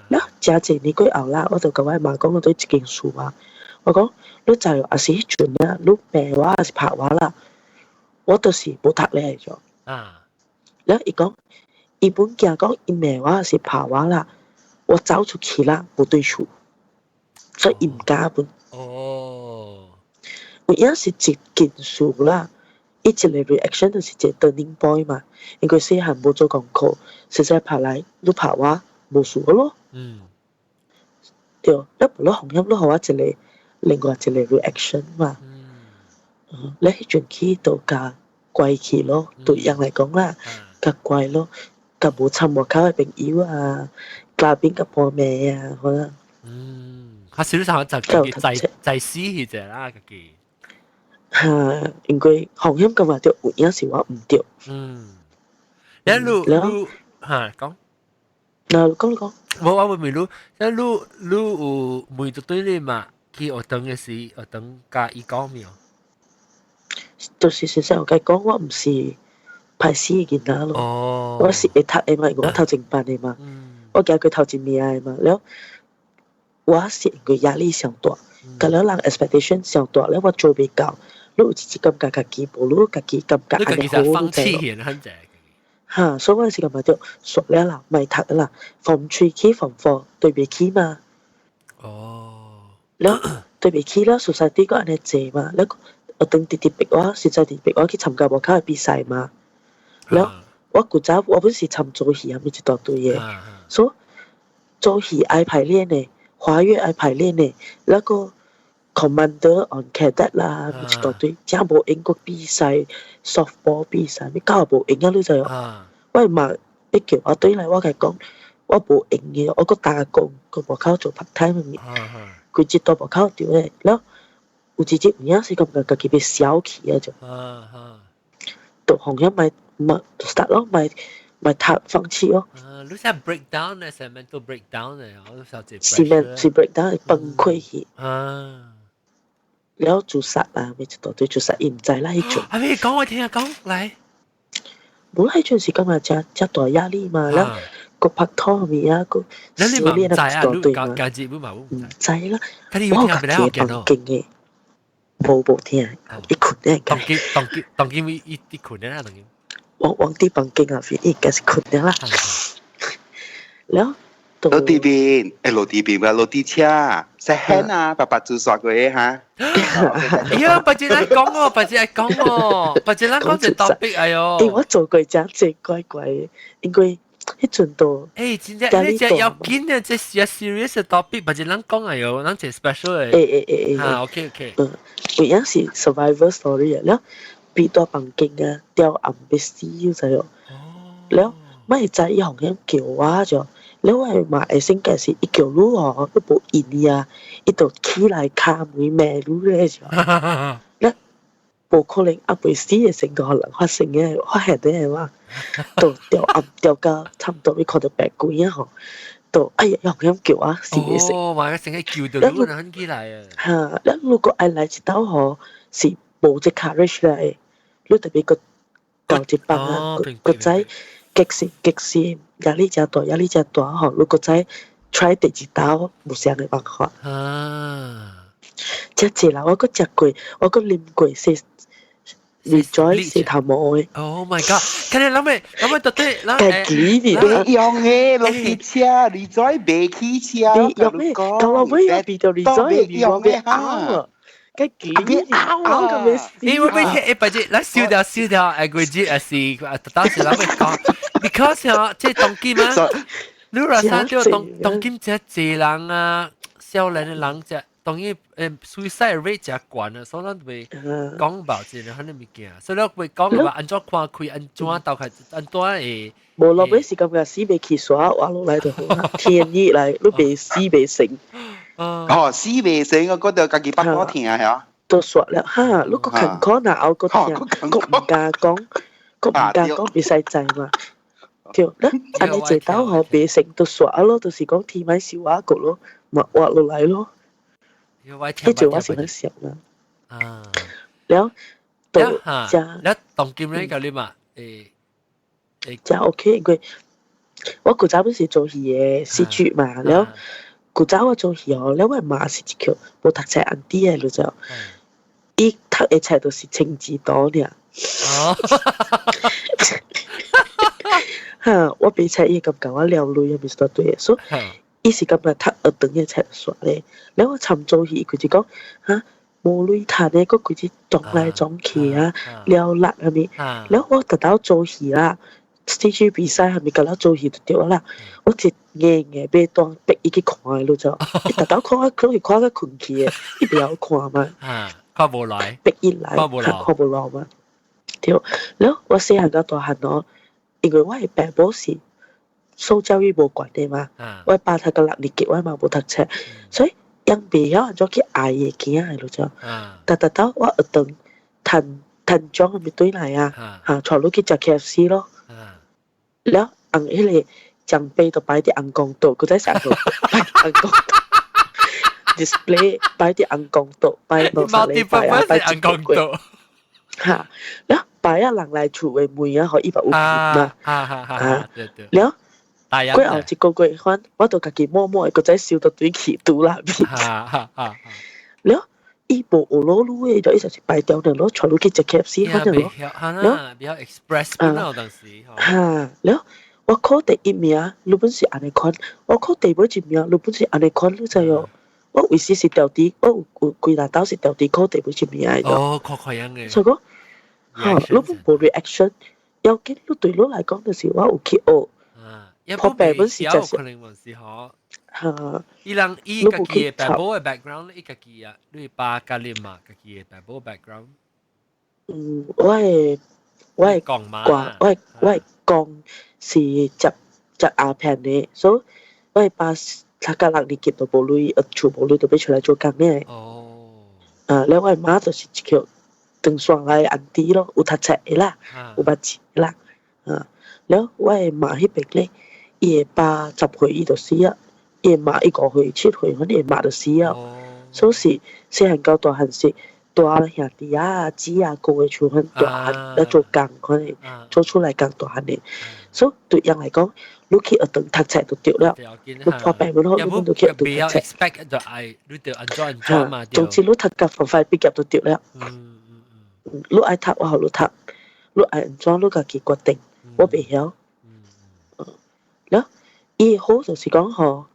แล้ว真濟年過後啦我就甲我媽講我對一件事啊我講你知道也是迄陣啊你罵我還是拍我啦我都是冇讀你嚟咗แล้ว伊講伊本驚講伊罵我還是拍我啦我走出去啦冇對處所以伊唔敢本有影是一件事啦伊一個 reaction 就是一個 turning point 嘛因為細漢冇做功課實在拍來你拍我冇事咯對แล้ว你紅音你互我一個另外一個 reaction 嘛你迄陣起就較乖去咯對人來講啦較乖咯較無參外口嘅朋友啊嘉賓甲พ่อแม่啊可能佢少少就在死迄隻啦，佢因為紅音咁話對有影是我唔對一路嚇講，嗱講，我問你，你有每到對你嘛？佢學等嘅事，學等加伊講咩？就是先生我講我唔是排死嘅囡仔咯，我是會讀嘅嘛，我頭前班嘅嘛，我叫佢頭前面嘅嘛，แล้ว我是因為壓力上大，咁แล้ว人 expectation 上大，แล้ว我做未夠，你有自己感覺家己無，你家己感覺安尼好，放棄嘅很濟。嚇，所以我是感覺到熟了啦，咪讀啦，form 3起 form 4對未起嘛。แล้ว對未起啦 ，society ก็อันนี้เจมาแล้ว我等弟弟逼我，實在弟弟逼我去參加幕考嘅比賽嘛。แล้ว我古早我本是參做戲啊，咪一大堆嘅，所以做戲愛排練嘅，華語愛排練嘅，แล้วก็Commander on Cadet 啦，咪一大堆，真無英國比賽、softball 比賽，咪搞無贏啊！你就我嘛，你叫我對嚟，我係講我無贏嘅，我個打工個幕考做 part time 嘅，佢接到幕考掉咧，แล้ว有一日有影是感覺家己被小氣啊就，到紅一咪 start 咯，咪讀放棄咯。你係 breakdown 咧，係 mental breakdown 咧，我小姐。是 breakdown 係崩潰去。แล้ว自殺啊，咪一大堆自殺，伊唔知啦迄陣。阿妹講我聽下講嚟。冇啦，迄陣是感覺真大壓力嘛，แล้ว個拍拖咪啊，個你嘛唔知啊？你家姐妹嘛唔知啦。我學嘅棒勁嘅，冇聽，一群咧。當今一群咧啦，當今。往啲棒勁啊，應該是群咧啦。แล้ว落地邊，落地邊嘅落地車，石輕啊，爸爸做刷過嘅嚇。呀，不只嚟講喎，不只嚟講喎，不只嚟講就 topic 哎喲。我做過真正怪怪嘅，因為迄陣度。真正你只要緊嘅，即係 serious 嘅 topic，不只嚟講哎喲，咱只 special 嘅。嚇 ，OK。有樣是 survival story 啊，แล้วปีตัวปัง勁啊，掉暗被死咗就，แล้วไม่ใจอีของ樣叫我就。แล้วไอ้มาไอ้สิ่งแก่สิอีเกี่ยวรู้หรอก็บอกอินเดียอีตัวขี้ลายคามือแม่รู้เลยจ้ะแล้วบอกคนเลี้ยงเอาไปสิไอ้สิ่งก็หลังว่าสิ่งเนี่ยว่าเหตุได้ว่าตัวเดี๋ยวอับเดี๋ยวก็ทำตัวไม่คนจะแปลกกุยอ่ะตัวไอ้ยังยังเกี่ยวอ่ะสิไอ้สิ่งว่าไอ้สิ่งไอ้เกี่ยวตัวรู้นั่นขี้ลายอ่ะฮะแล้วลูกก็ไอ้ลายจิตเอาหรอสิบอกจะ courage เลยลูกแต่เป็นก็เก่าจิตปังอ่ะก็ใจ極先壓力真大吼！如果再 try 第二道無相嘅辦法。食濟啦，我個食過，我個啉過是 rejoice 是頭毛嘅。Oh my god！看你諗咩到底諗誒？幾年啦？用嘅落地車 rejoice 白氣車。你用咩？咁我咩變到 rejoice 用咩啱？cái kiểu áo cái咩事？會不係，嗱燒掉，誒佢知係當時諗咩講 ？Because 啊，即係當今啊，你話曬啲當今隻濟人啊，少年嘅人隻當然suicide rate 隻高啊，所以咱會講about 即係可能物件，所以咱會講話安怎看開，安怎鬥開，安怎會。無落尾時咁嘅死未起耍，話落嚟就好天熱嚟，都未死未成。死未成，我嗰度家己捌我聽啊，係啊。都說了哈，如果勤可能我個聽，個唔加講，比賽制嘛。對，咧，安尼坐到吼，別成都耍咯，就是講天買小話個咯，咪滑落嚟咯。呢做我是很想啦。啊，แล้วตัวจะ แล้วตองกิม咧個你嘛จะโอเค佢我古早本是做戲嘅戲劇嘛，แล้ว古早我做戲哦，แล้ว我媽是一條冇讀冊安啲嘅咯就，伊讀嘅冊都是政治多呢。哦，嚇！我俾冊伊咁教我撩女係咪係對嘅？所以伊是咁樣讀二等嘅冊耍咧，แล้ว我尋做戲佢就講嚇。冇女彈咧，嗰佢啲撞嚟撞去啊，撩辣係咪？แล้ว我特登做戲啦 ，stage 比賽係咪咁樣做戲就掉啦？我直硬被當逼伊去看咯就，你特登看，佢去看個困去嘅，你不要看嘛。看無來，逼伊來，看無落嘛。對，แล้ว我細漢到大漢咯，因為我係爸爸是受教育無關嘅嘛，我爸讀個6年級，我媽冇讀冊，所以。ยังเบี้ยอันจอกี่อายกี่อะไรรู้จักแต่ตอนว่าตึงทันจ้องมันตัวไหนอ่ะชอบลูกกินจาก KFC 咯แล้วอังเลยจังไปต่อไปที่อังกงโตก็ได้สั่งตัวไปอังกงโต display ไปที่อังกงโตไปบอกอะไรไปอังกงโตฮะแล้วไปอ่ะหลัง嚟處為每啊可以把物品嘛แล้ว佢後一個月番，我就家己默默個仔笑到對起肚那邊。แล้ว伊無學攞路嘅，就伊就是擺掉嘅咯，全部去食 KFC 嗰陣咯。แล้ว比較 express 嗰陣當時。嚇，แล้ว我考第一名，你本是安尼看；我考第二一名，你本是安尼看，你知哦。我為時是掉啲，我有幾大刀是掉啲考第二一名嘅。哦，確樣嘅。所以講，嚇，你本冇 reaction，要緊你對你嚟講就是我有去學。破病本時就是可能是可，伊人伊家己嘅爸爸嘅 background，伊家己啊，你爸家己嘛，家己嘅爸爸 background。我係講嘛，我係講是執鴉片嘅，所以我係把他家6年級都冇女，全部女都俾出嚟做工嘅。哦，แล้ว我媽就是一條登上來安迪咯，有讀冊嘅啦，有捌字啦，แล้ว我係媽迄邊咧。伊個爸10歲伊就死啊，伊個媽伊5歲7歲，反正伊個媽就死啊。所以細漢到大漢是大兄弟啊、姊啊，個個像很大漢咧做工，可能做出來工大漢嘅。所以對人嚟講，你去學堂讀冊就對了，你破病本好，你本就去學堂讀冊。總之你讀甲快快畢業就對了。你愛讀我好你讀，你愛安怎你家己決定，我袂曉。แล้ว伊好就是講吼，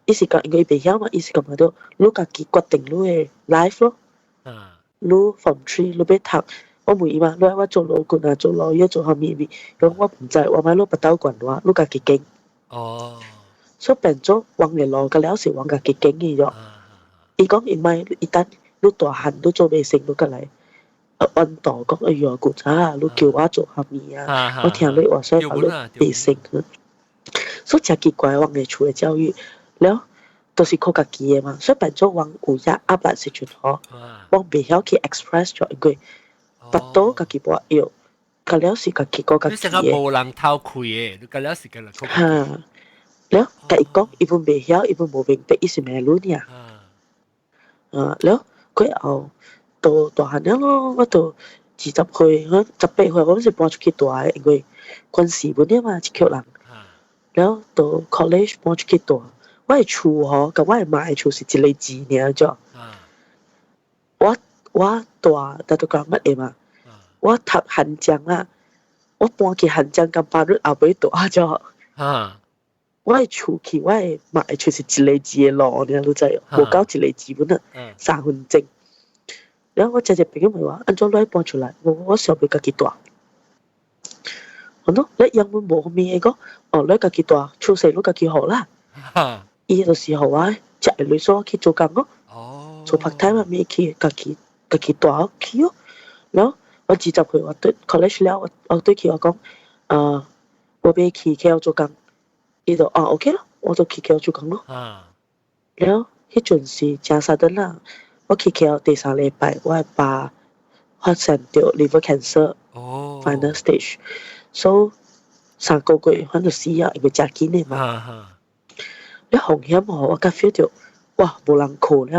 伊是講因為袂曉嘛，伊是講喺度，你家己決定你嘅 life 咯。你 from 3你要讀，我問伊嘛，你我做老闆啊，做老爺做後面，咁我唔知，我買你不鬥管我，你家己經。哦。所以變咗往嚟路嘅了是往家己經嘅咗。伊講因為一旦你大漢你做袂成，你過來。按道講哎呀，古早你叫我做後面啊，我聽你話所以你袂成。所以真奇怪，往嚟厝嘅教育，แล้ว都是靠家己嘅嘛，所以變咗往有壓力時陣吼，往袂曉去 express 咗，因為巴肚家己無曉，咁了是家己個家己嘅。你成個無人偷開嘅，你咁了是個人靠。嚇，แล้ว甲伊講，伊本袂曉，伊本無明白，伊是咩路呢？แล้ว佢後到大漢了咯，我到20歲，18歲，我是搬出去大嘅，因為關係本啲嘛，一級人。แล้ว到 college 搬出去大，我係厝吼，甲我係媽嘅厝是一個字爾啫。我大，但都講乜嘢嘛？我讀漢江啊，我搬去漢江咁8日後尾大啫。我係厝去，我係媽嘅厝是一個字嘅路，你知無夠一個字本啊，3分鐘。แล้ว我姐姐朋友咪話，安怎你搬出來？我想要家己大。喏，你ยัง冇冇咩個？你家己大，出世你家己學啦。伊個時候啊，就係你所去做工咯。做 part time 咪去家己大去咯。然後我20歲我對 college 了，我對佢講，我要去 KL 做工。伊就OK 咯，我就去 KL 做工咯。然後迄陣是真沙登啦，我去 KL 第3禮拜，我係爸發現到 liver cancer final stage。So 3個月反就死啊，因為食緊嘅嘛。แล้ว紅險我個 feel 到哇冇人靠แ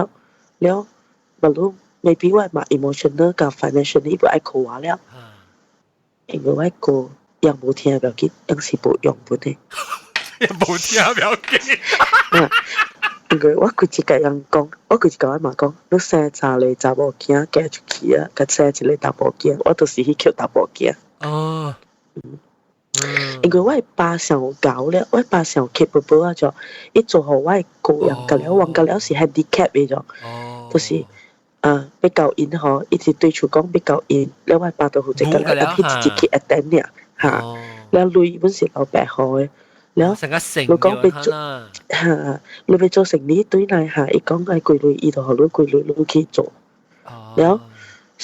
ล้ว不รู้ maybe ว่ามา emotional กับ financially บ่愛靠話แล้ว因為我個ยัง冇聽不要緊ยัง是冇用本嘅冇聽不要緊因為我佢自己人講我佢自己媽講你生查你查某囝嫁出去啊佢生一個查某囝我都是去叫查某囝因為我爸上搞了我爸上 capable 啊就一做好我個人㗎了忘㗎了是 handicap 嘅咗就是比較遠嗬一直對住講比較遠แล้ว我爸都好隻㗎了佢自己去 attend เนี่ย嚇แล้วลุยมันสิเรา8開แล้วเรา講ไป做เราไป做成นี้對嚟嚇อีก講ไอ้กุยลุยอี度เขาลุยกุยลุยลุย去做แล้ว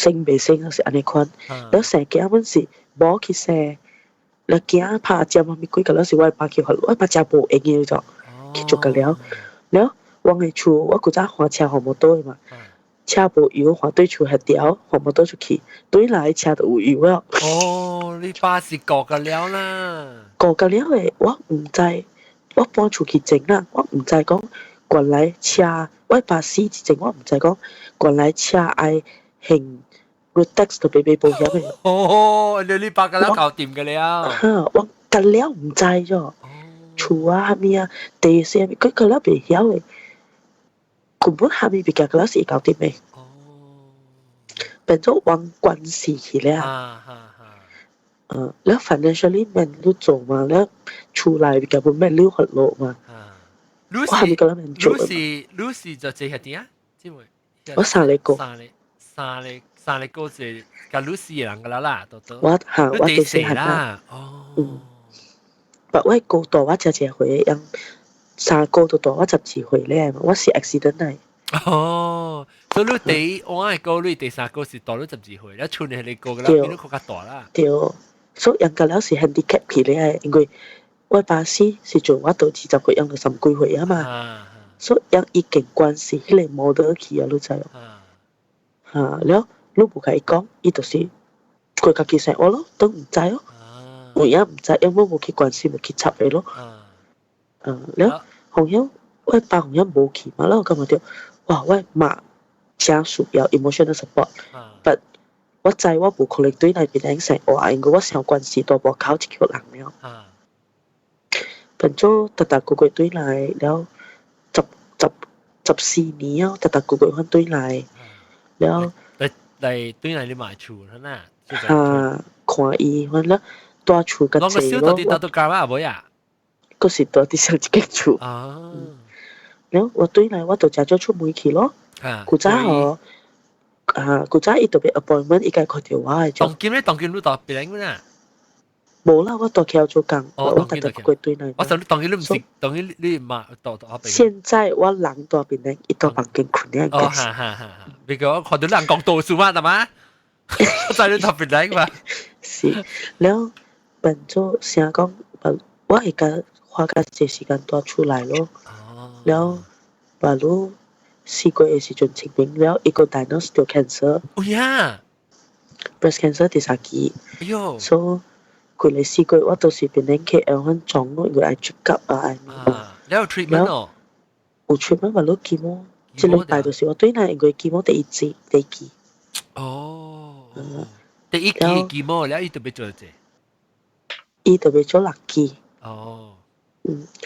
升未升是安尼款แล้ว成家มันสิบ่去射แล้วแกพาเจ้ามันมีคุยกันแล้วสิว่าปาเขียวหัวว่าปาเจ้าโบเองอยู่จ้ะคิดจบกันแล้ววังไอชูว่ากูจะหัวเชียร์หัวโมโต้มาเชียร์โบอยู่หัว对ชู係屌หัวโมโต้出去對嚟เชียร์就有啊你爸是過กันแล้วนะ過กันแล้ว誒我唔知我搬出去整啦我唔知講原來เชียร์我爸死之前我唔知講原來เชียร์愛興Rotex 同俾保險嘅。你爸㗎啦搞掂㗎了。我㗎了唔知咗。厝啊，下面啊，地上面佢㗎了未曉嘅，根本下面別㗎了是搞掂嘅。變咗往關事去了。แล้ว financially แม่นรู้做嘛，แล้ว厝內別㗎本แม่นรู้學路嘛。Lucy就借係點啊？我3嚟個。三嚟個是跟 Lucy 人噶啦，我第四啦。我個大我只回，讓3個都大我12回咧，我是 accident 嚟。所以你我係個你第3個是大咗12回，แล้ว出嚟係你個噶啦，變咗佢較大啦。對，所以人家了是 handicap 佢咧，因為我爸死是做我到20回，讓到3幾回啊嘛，所以讓已經關係，佢哋冇得去啊，你知咯。แล้วลูกบุคคล講，伊就是佢家己生我咯，都唔知咯，我也唔知，因為冇去關心，冇去插佢咯。แล้ว紅友，我爸紅友冇去嘛，แล้ว我感覺到，哇，我媽家屬要 emotional support，但我知我冇可能對那邊生我，因為我想關係都冇靠一個人了。變咗特特個個對嚟，แล้ว14年啊，特特個個翻對嚟。แล้ว嚟對嚟你買厝啦呐？看伊，反正大厝個濟咯。到底到搞啊冇呀？嗰時到底上一間厝。แล้ว我對嚟我就借咗出門去咯。古早哦，古早伊特別 appointment 伊個看到我嘅。當今你到邊個呐？冇啦，我到橋做工，我特特個對嚟。我想當今你唔是，當今你嘛到邊？現在我人到邊咧，伊到房間困咧。別個我看到人講讀書嘛，係嘛？在你到邊嚟嘛？是，แล้ว變咗成講，我係個花個這時間多出來咯。แล้วบาลู4個月時陣清明，แล้ว一個 diagnose 到 cancer。哦呀 breast cancer 第3期。哎呦。所佢嚟4個月，我到時變成 KL 很重咯，因為愛 check up 啊，แล้ว treatment 哦。有 treatment บาลู chemo，即禮拜到時我對那因為 chemo 第1期。哦。第1期 chemo แล้ว伊特別做啫。伊特別做6期。哦。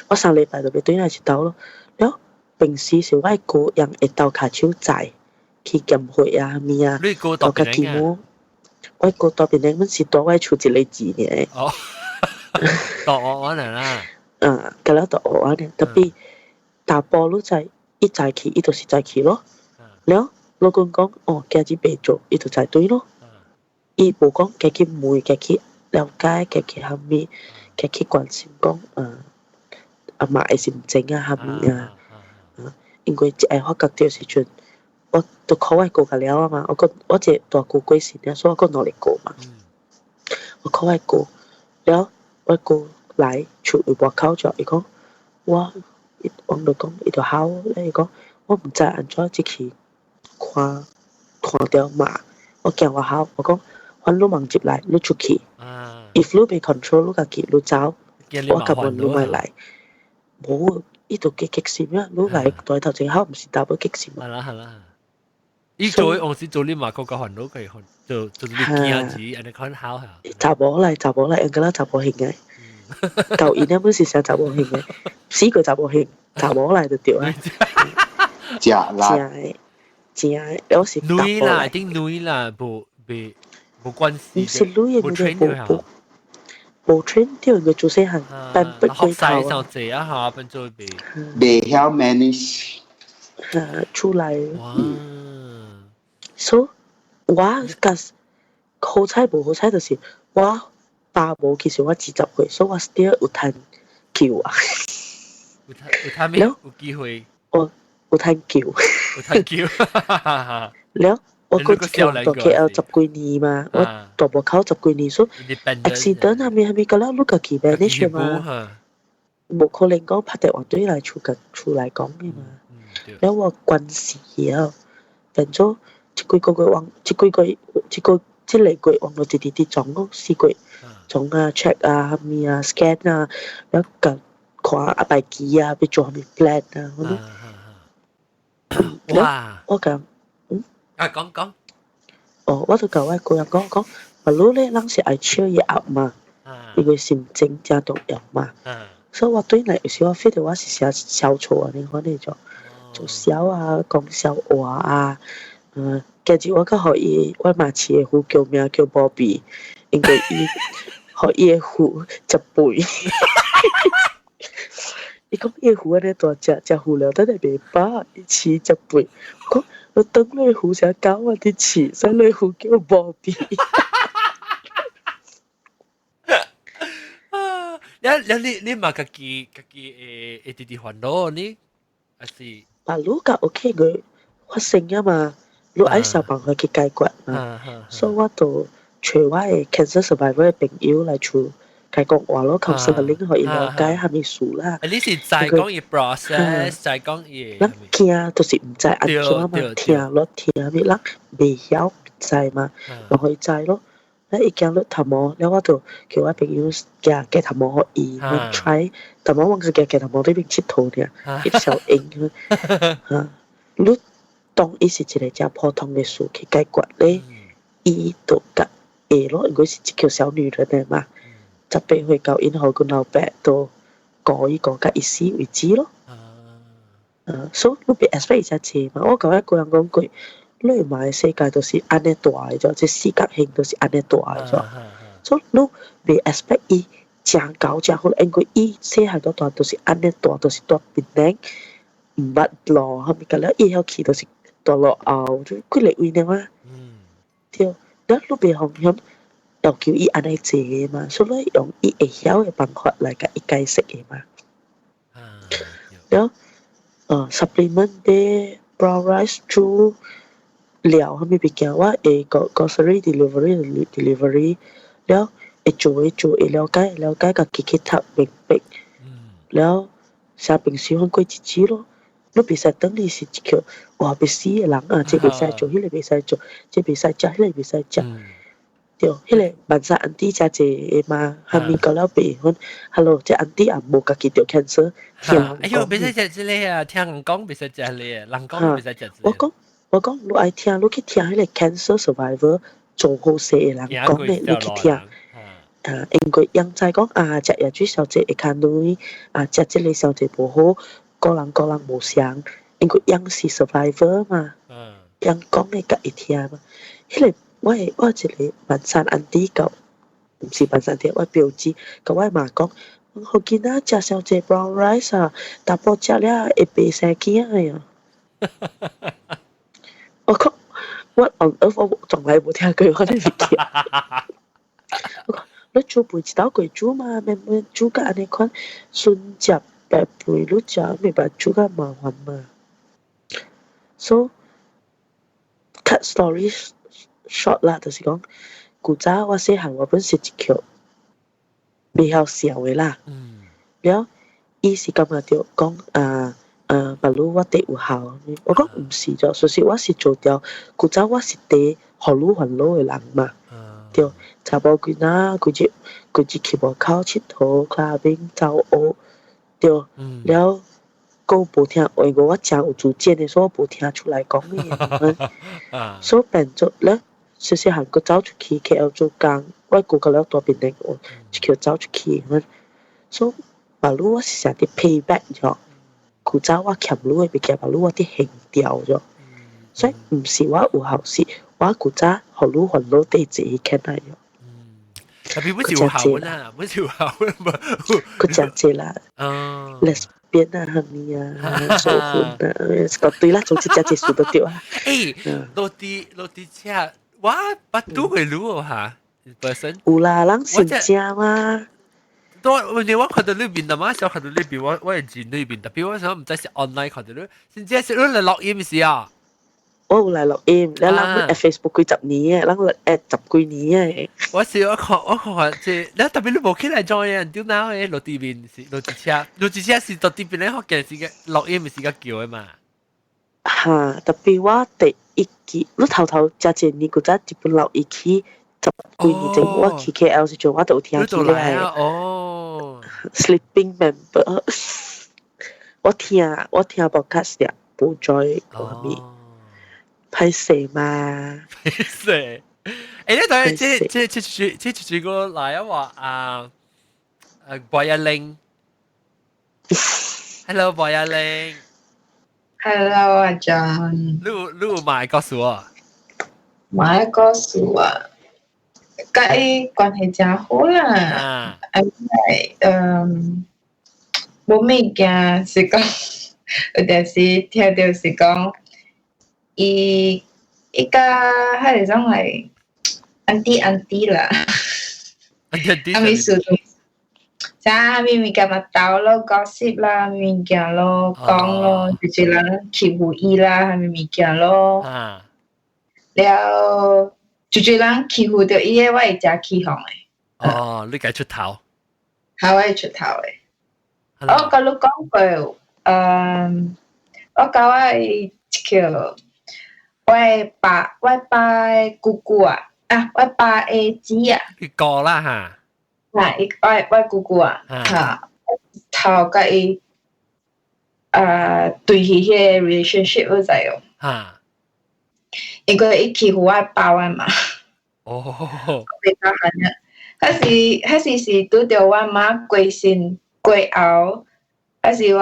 我上禮拜特別對那一刀咯，แล้ว平時是我個人會到卡手仔去檢血啊咩啊，到個 chemo。我個多邊咧，阮是多我出一個字嘅。哦，多我嚟啦。咁啦，多我咧，特別大波佬就一早起，伊就是早起咯。แล้ว老公講，哦，家己白做，伊就在對咯。伊冇講家己妹，家己了解，家己下面，家己關心講，阿媽係唔正啊，下面啊，因為即係我覺得時陣。我都考外國㗎了啊嘛，我這大姑過世咧，所以我個攞嚟過嘛。我考外國，แล้ว外國來出去外口咗，伊講我就講伊就考咧，伊講我唔知安怎即去看到嘛，我驚我考，我講我你忙入來，你出去， if 你被 control 你家己你走，見你我根麻煩本你咪嚟，冇呢度嘅激閃啊！你嚟袋頭前口唔是 double 激閃啊！係啦，依做我是做你嘛個煩惱佢就你驚住，人哋看好下。查某嚟，應該啦查某型嘅，舊年咧本是想查某型嘅，死個查某型，查某嚟就掉啊！假啦，正有時女啦，一定女啦，冇關係。唔是女嘅，冇 train 佢下。冇 train 掉嘅做些行，但不學晒頭上這啊下，變做被。未曉 manage。出嚟。哇！所以我嘅好彩冇好彩就是我爸冇其實我20歲，所以我 still 有攤橋啊。有攤咩？有機會。有攤橋。有攤橋。แล้ว我個橋到 KL 10幾年嘛，我大埔口10幾年，所以 accident 係咪個啦，你個幾 manage 嘛？冇可能講拍電話對嚟出嚟講嘅嘛。แล้ว我關事啊，變咗一個往即嚟個往到啲撞咯，4個撞啊 check 啊咪啊 scan 啊，แล้ว個看阿拜機啊，ไป做咪 plan 啊，嗰啲。哇！我講。講。我就教我個人講，話你咧，人是愛笑嘢噏嘛，因為心情真重要嘛。所以我對嚟有時我 feel 到我是寫小丑啊，你看你做笑啊，講笑話啊，跟住我個學伊，我馬飼嘅虎叫名叫 Bobby， 因為伊學伊嘅虎一倍。伊講伊虎咧大隻虎了，但係未飽，伊飼一倍。講我等你虎成狗啊啲飼，所以你虎叫 Bobby。你嘛自己誒啲煩惱呢？還是？但如果 OK 佢發生啊嘛，你愛想辦法去解決嘛。所以我就找我嘅 cancer survivor 嘅朋友嚟做。佢講話咯，求生嘅領可以了解係咪數啦。你是在講伊 process， 在講伊。咱驚就是唔知安怎嘛，聽咯聽咪咱未曉唔知嘛，咪可以知咯。咱伊驚你頭毛，แล้ว我就叫我朋友夾頭毛可以，咪 try 頭毛我個夾頭毛呢邊切頭嘅，一小英啊。你當伊是一個真普通嘅事去解決咧，伊就夾會咯，因為是一條小女人嘅嘛。18歲到因後個老伯都過一個甲意思為止咯。所以你別 expect 一切嘛。我講一個人講句，你買世界都是安尼大嘅咗，即視覺性都是安尼大嘅咗。所以你別 expect 伊正高正好，因為伊世界都大都是安尼大，都是大邊頂唔捌落，後面個了伊後期都是大落後，佢嚟為呢嘛。對，嗱你別紅響。要叫伊安尼做嘅嘛，所以用伊會曉嘅辦法來甲伊解釋嘅嘛。แล้วsupplement 啲 brown rice 豬料係咪比較ว่าgrocery delivery แล้ว做會了解個幾ทับ明白，แล้ว下平時很貴一支咯。你別使等你是一條哇別死嘅人啊，即別使做，迄個別使做，即別使食，迄個別使食。對，迄個萬山安迪真濟嘛，下面講了白婚 ，hello， 這安迪也無家己得 cancer， 哎呦，別使食之類啊，聽人講別使食咧，人講別使食。我講，你愛聽，你去聽迄個 cancer survivor 做好勢嘅人講咧，你去聽。因為人在講食藥水小姐會較女，食這個小姐無好，個人無相，因為人是 survivor 嘛，人講咧甲伊聽嘛，迄個。我一個萬山安迪個，唔是萬山啲，我表姐個我媽講，好見啊，食小姐 brown rice 啊，但係食了會白生驚嘅呀。我講我從來冇聽過我呢啲嘢。我講你做背一道貴煮嘛，咪煮個安尼款，順食白背你食，咪白煮個麻煩嘛。So cut story。short 啦，就是講古早我細漢我本是一條未曉笑嘅啦，了伊是感覺着講白魯我地有效，我講唔是咗，所以我是做掉古早我是地學魯煩惱嘅人嘛，對，查某囡仔佢佢只去無口佚佗，佢後邊走學，對，了佢無聽話，我真有主見的，所以我無聽出來講嘅，所以變咗咧，細細漢佢走出去 KL 做工，我顧個了大邊嚟我，就叫走出去，所以馬路我是成日 payback 咗，佢走我欠路嘅物件，馬路我啲興掉咗，所以唔是我有效事，我佢走學路還路地自己看嚟咗。特別不是有效啊，不是有效嘛。佢真濟啦，lesbian 啊，係咪啊，做婚啊，個對啦，總之真濟數都掉啊。誒，落地車，我不都會路嚇本身。有啦，人成正嘛。我看到裏邊的嘛，小看到裏邊，我係見裏邊，特別我想唔知是 online 看到裏，甚至係你錄音是啊。我有來錄音，你諗 Facebook 幾十年嘅，諗10幾年嘅。我看即，你特別你冇起來 join 嘅，點解嘅落地邊是落地車是落地邊咧學嘅是嘅錄音是個叫嘅嘛。嚇，特別我第一期，我頭真濟年嗰陣日本錄一期10幾年前，我去 KL 時陣我都有聽起來。哦 ，Sleeping Member， 我聽 podcast 嘅，冇再嗰邊。歹勢嘛？歹勢。你當然這個來啊話Boyaling，Hello Boyaling。Hello 阿 John。你有買告訴我？買告訴我，甲伊關係真好啦。無物件是講，有陣時聽到是講。伊甲迄個種係auntie啦，阿咪數啥咪物件嘛鬥咯，gossip啦，物件咯，講咯，就是人欺負伊啦，係咪物件咯？了，就是人欺負到伊個，我會真起哄誒。哦，你該出頭？係我會出頭誒。我甲你講過，我甲我一條。我爸姑姑啊，我爸嘅姊啊，佢過啦嚇，我姑姑啊，嚇，頭甲伊對佢嘅 relationship 嗰陣哦，嚇，因為伊欺負我爸我媽，哦，被打喊啊，嗰時是拄着我媽過身過後，嗰時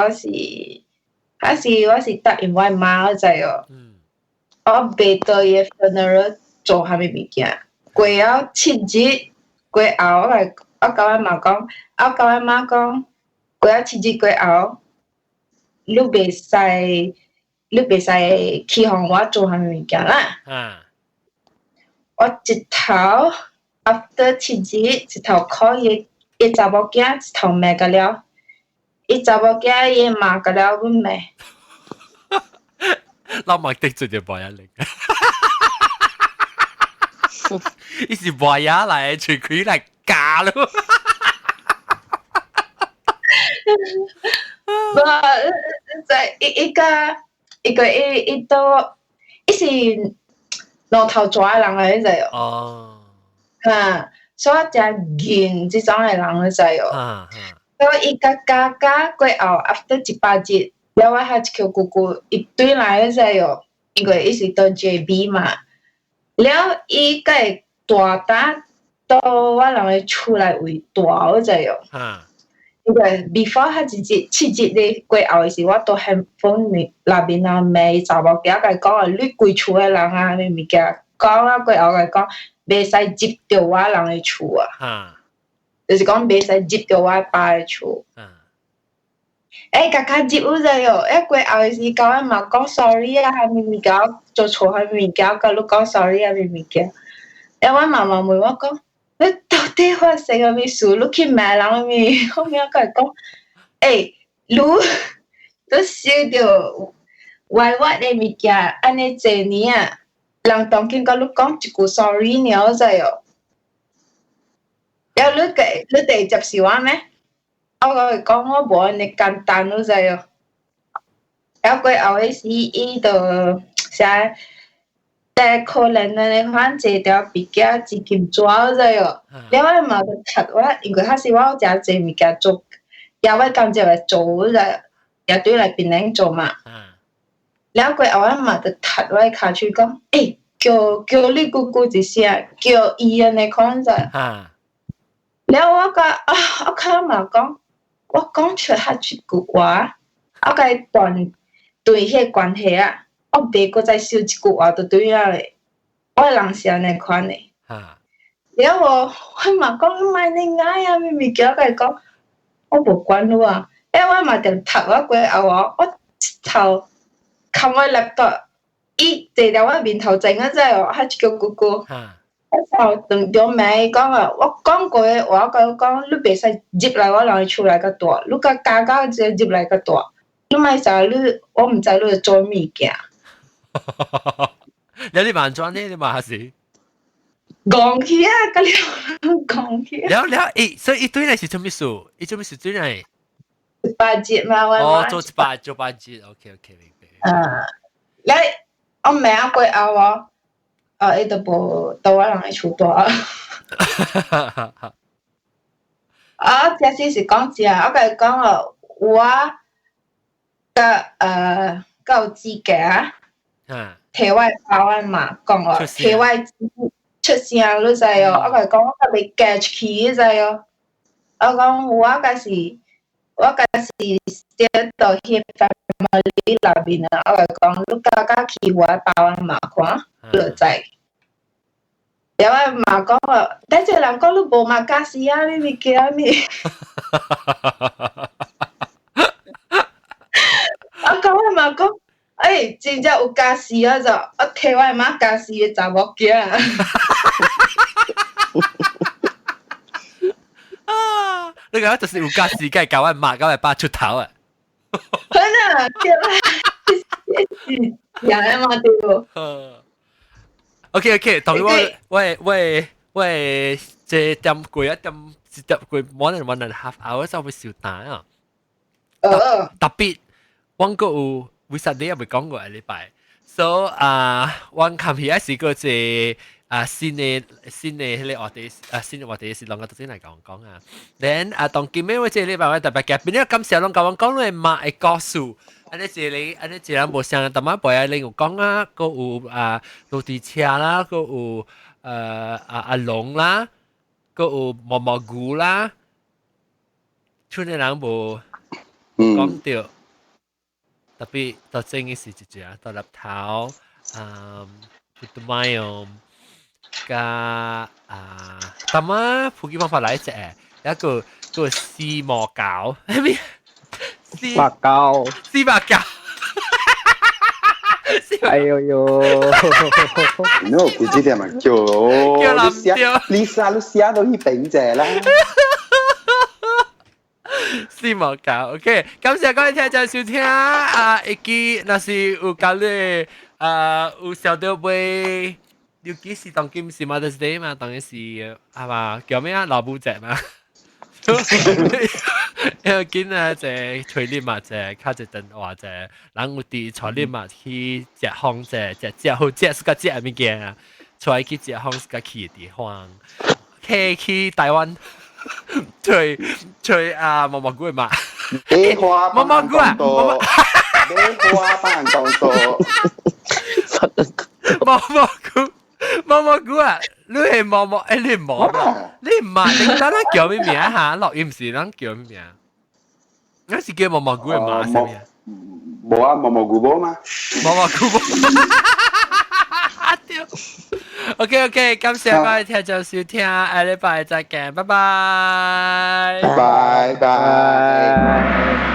我是答應我媽嗰陣哦。我爸到伊 funeral 做蝦米物件，過後7日過後，我甲我媽講，過後7日過後，你袂使起哄我做蝦米物件啦。我一頭 after 7日一頭 call 伊查某囝一頭罵個了，伊查某囝伊罵個了阮妹。เรามาติดจุดเดียวบ่อยอะไรอีสิบ่อยอะไรช่วยคุยอะไรกาลูบ่在一個都一是老頭抓人嚟就哦，嚇，所以真勁這種嘅人嚟就哦，所以一個家過後 after 18日。了我還叫姑姑一堆來嗰陣哦，因為伊是到 JB 嘛，了伊個大膽到我人嘅厝內為大嗰陣哦，因為 before 佢7日咧過後時，我到 handphone 那邊啊咪查某囝個講啊，你規厝嘅人啊，咩物件講啊過後個講，袂使接到我人嘅厝啊，就是講袂使接到我爸嘅厝。家接嗰陣喎，過後時教我媽講 sorry 啊，係咪物件做錯係咪物件，教你講 sorry 啊，係咪物件。然後我媽媽問我講，你到底發生咗咩事？你去罵人咩？後面我佢講，你都收到歪歪嘅物件，安尼濟年啊，人當見教你講一句 sorry 呢嗰陣喎，然後你第接受我咩？我講我無安尼簡單嗰陣哦，然後過後嗰時伊就啥但可能呢，反正条比較自己抓咗喲。你話嘛個讀我，因為佢是我只隻物件做，又我感覺嚟做咗，又對嚟邊人做嘛。แล้ว佢เอามาจะถัดไว้ขาชุก็เอ๊ะ叫你姑姑一聲叫伊安尼講就แล้ว我佢嘛講我講出下出句話我嘅斷對迄個關係啊我別個再少一句話就對啊咧我人是安尼款咧แล้ว我嘛講唔係你嗌啊咪咪叫佢講我無管你啊แล้ว我嘛就ถัด我佢เอา我頭冚我 laptop 一坐喺我面頭前嗰陣，我係叫姑姑。我就同條妹講啊，我講過嘅話，佢講你別使入嚟我人出嚟個袋，你個家家就入嚟個袋，你咪就你我唔知你做物件。你慢轉呢？你慢下時。講起啊，嗰啲講起。แล้ว誒，所以一堆嚟是做咩事？一做咩事堆嚟？18節嘛，哦，做8節 ，OK， 明白。你我唔係啊，佢嗌我，呢度部到我人嚟出多。我這次是講字啊，我佢講啊，我個資格，體外包啊嘛，講啊，體外出聲你知哦，我佢講我特別 catch 起你知哦，我講我個是寫到迄family 內面啊，我講你家家去我包啊嘛看，你就知。有啊嘛講啊，但係人講你無嘛家事啊，你咪叫你。我講啊嘛講，真正有家事啊就，我睇我嘛家事嘅查某囝啊。你講就是有家時間搞我媽搞我爸出頭啊！可能對啦，呀嘛對。OK， 同我這點過一點more than 1.5 hours 我會笑蛋啊！特別我個有為啥你又未講過禮拜 ，so 我琴日係個隻。新嘅迄個話題新嘅話題是兩個頭先嚟講啊。then 當今日我這禮拜我特別嘅，邊啲咁時候講你馬嘅故事，安尼一人無相，但係背後你有講啊，個有落地車啦，個有阿龍啦，個有毛毛菇啦，村嘅人無講到，特別到正嘅時節啊，到立頭putu mayom。但係普及方法嚟隻誒，一個絲毛膠，係咪？絲毛膠，哎呦呦！你佢知啲係咪叫你寫到去頂者啦？絲毛膠 ，OK， 感謝各位聽眾收聽一記那是有教你有小到尾。尤其是當今是 Mother's Day 嘛，當然是係嘛叫咩啊？老母節嘛，因為今日就催你嘛，就靠住電話就，人有啲催你嘛去食烘食好食是個食物件啊，催去食烘是個去嘅地方，去台灣催毛毛菇嘛，毛毛菇啊，花班講多，毛毛菇啊！你係毛毛，你係毛毛，你唔係你等陣叫咩名嚇？落音時陣叫咩名？我是叫毛毛菇嘅馬係咪啊？冇啊，毛毛菇波嘛。毛毛菇波。OK， 感謝各位聽眾收聽，下禮拜再見，拜拜。拜拜。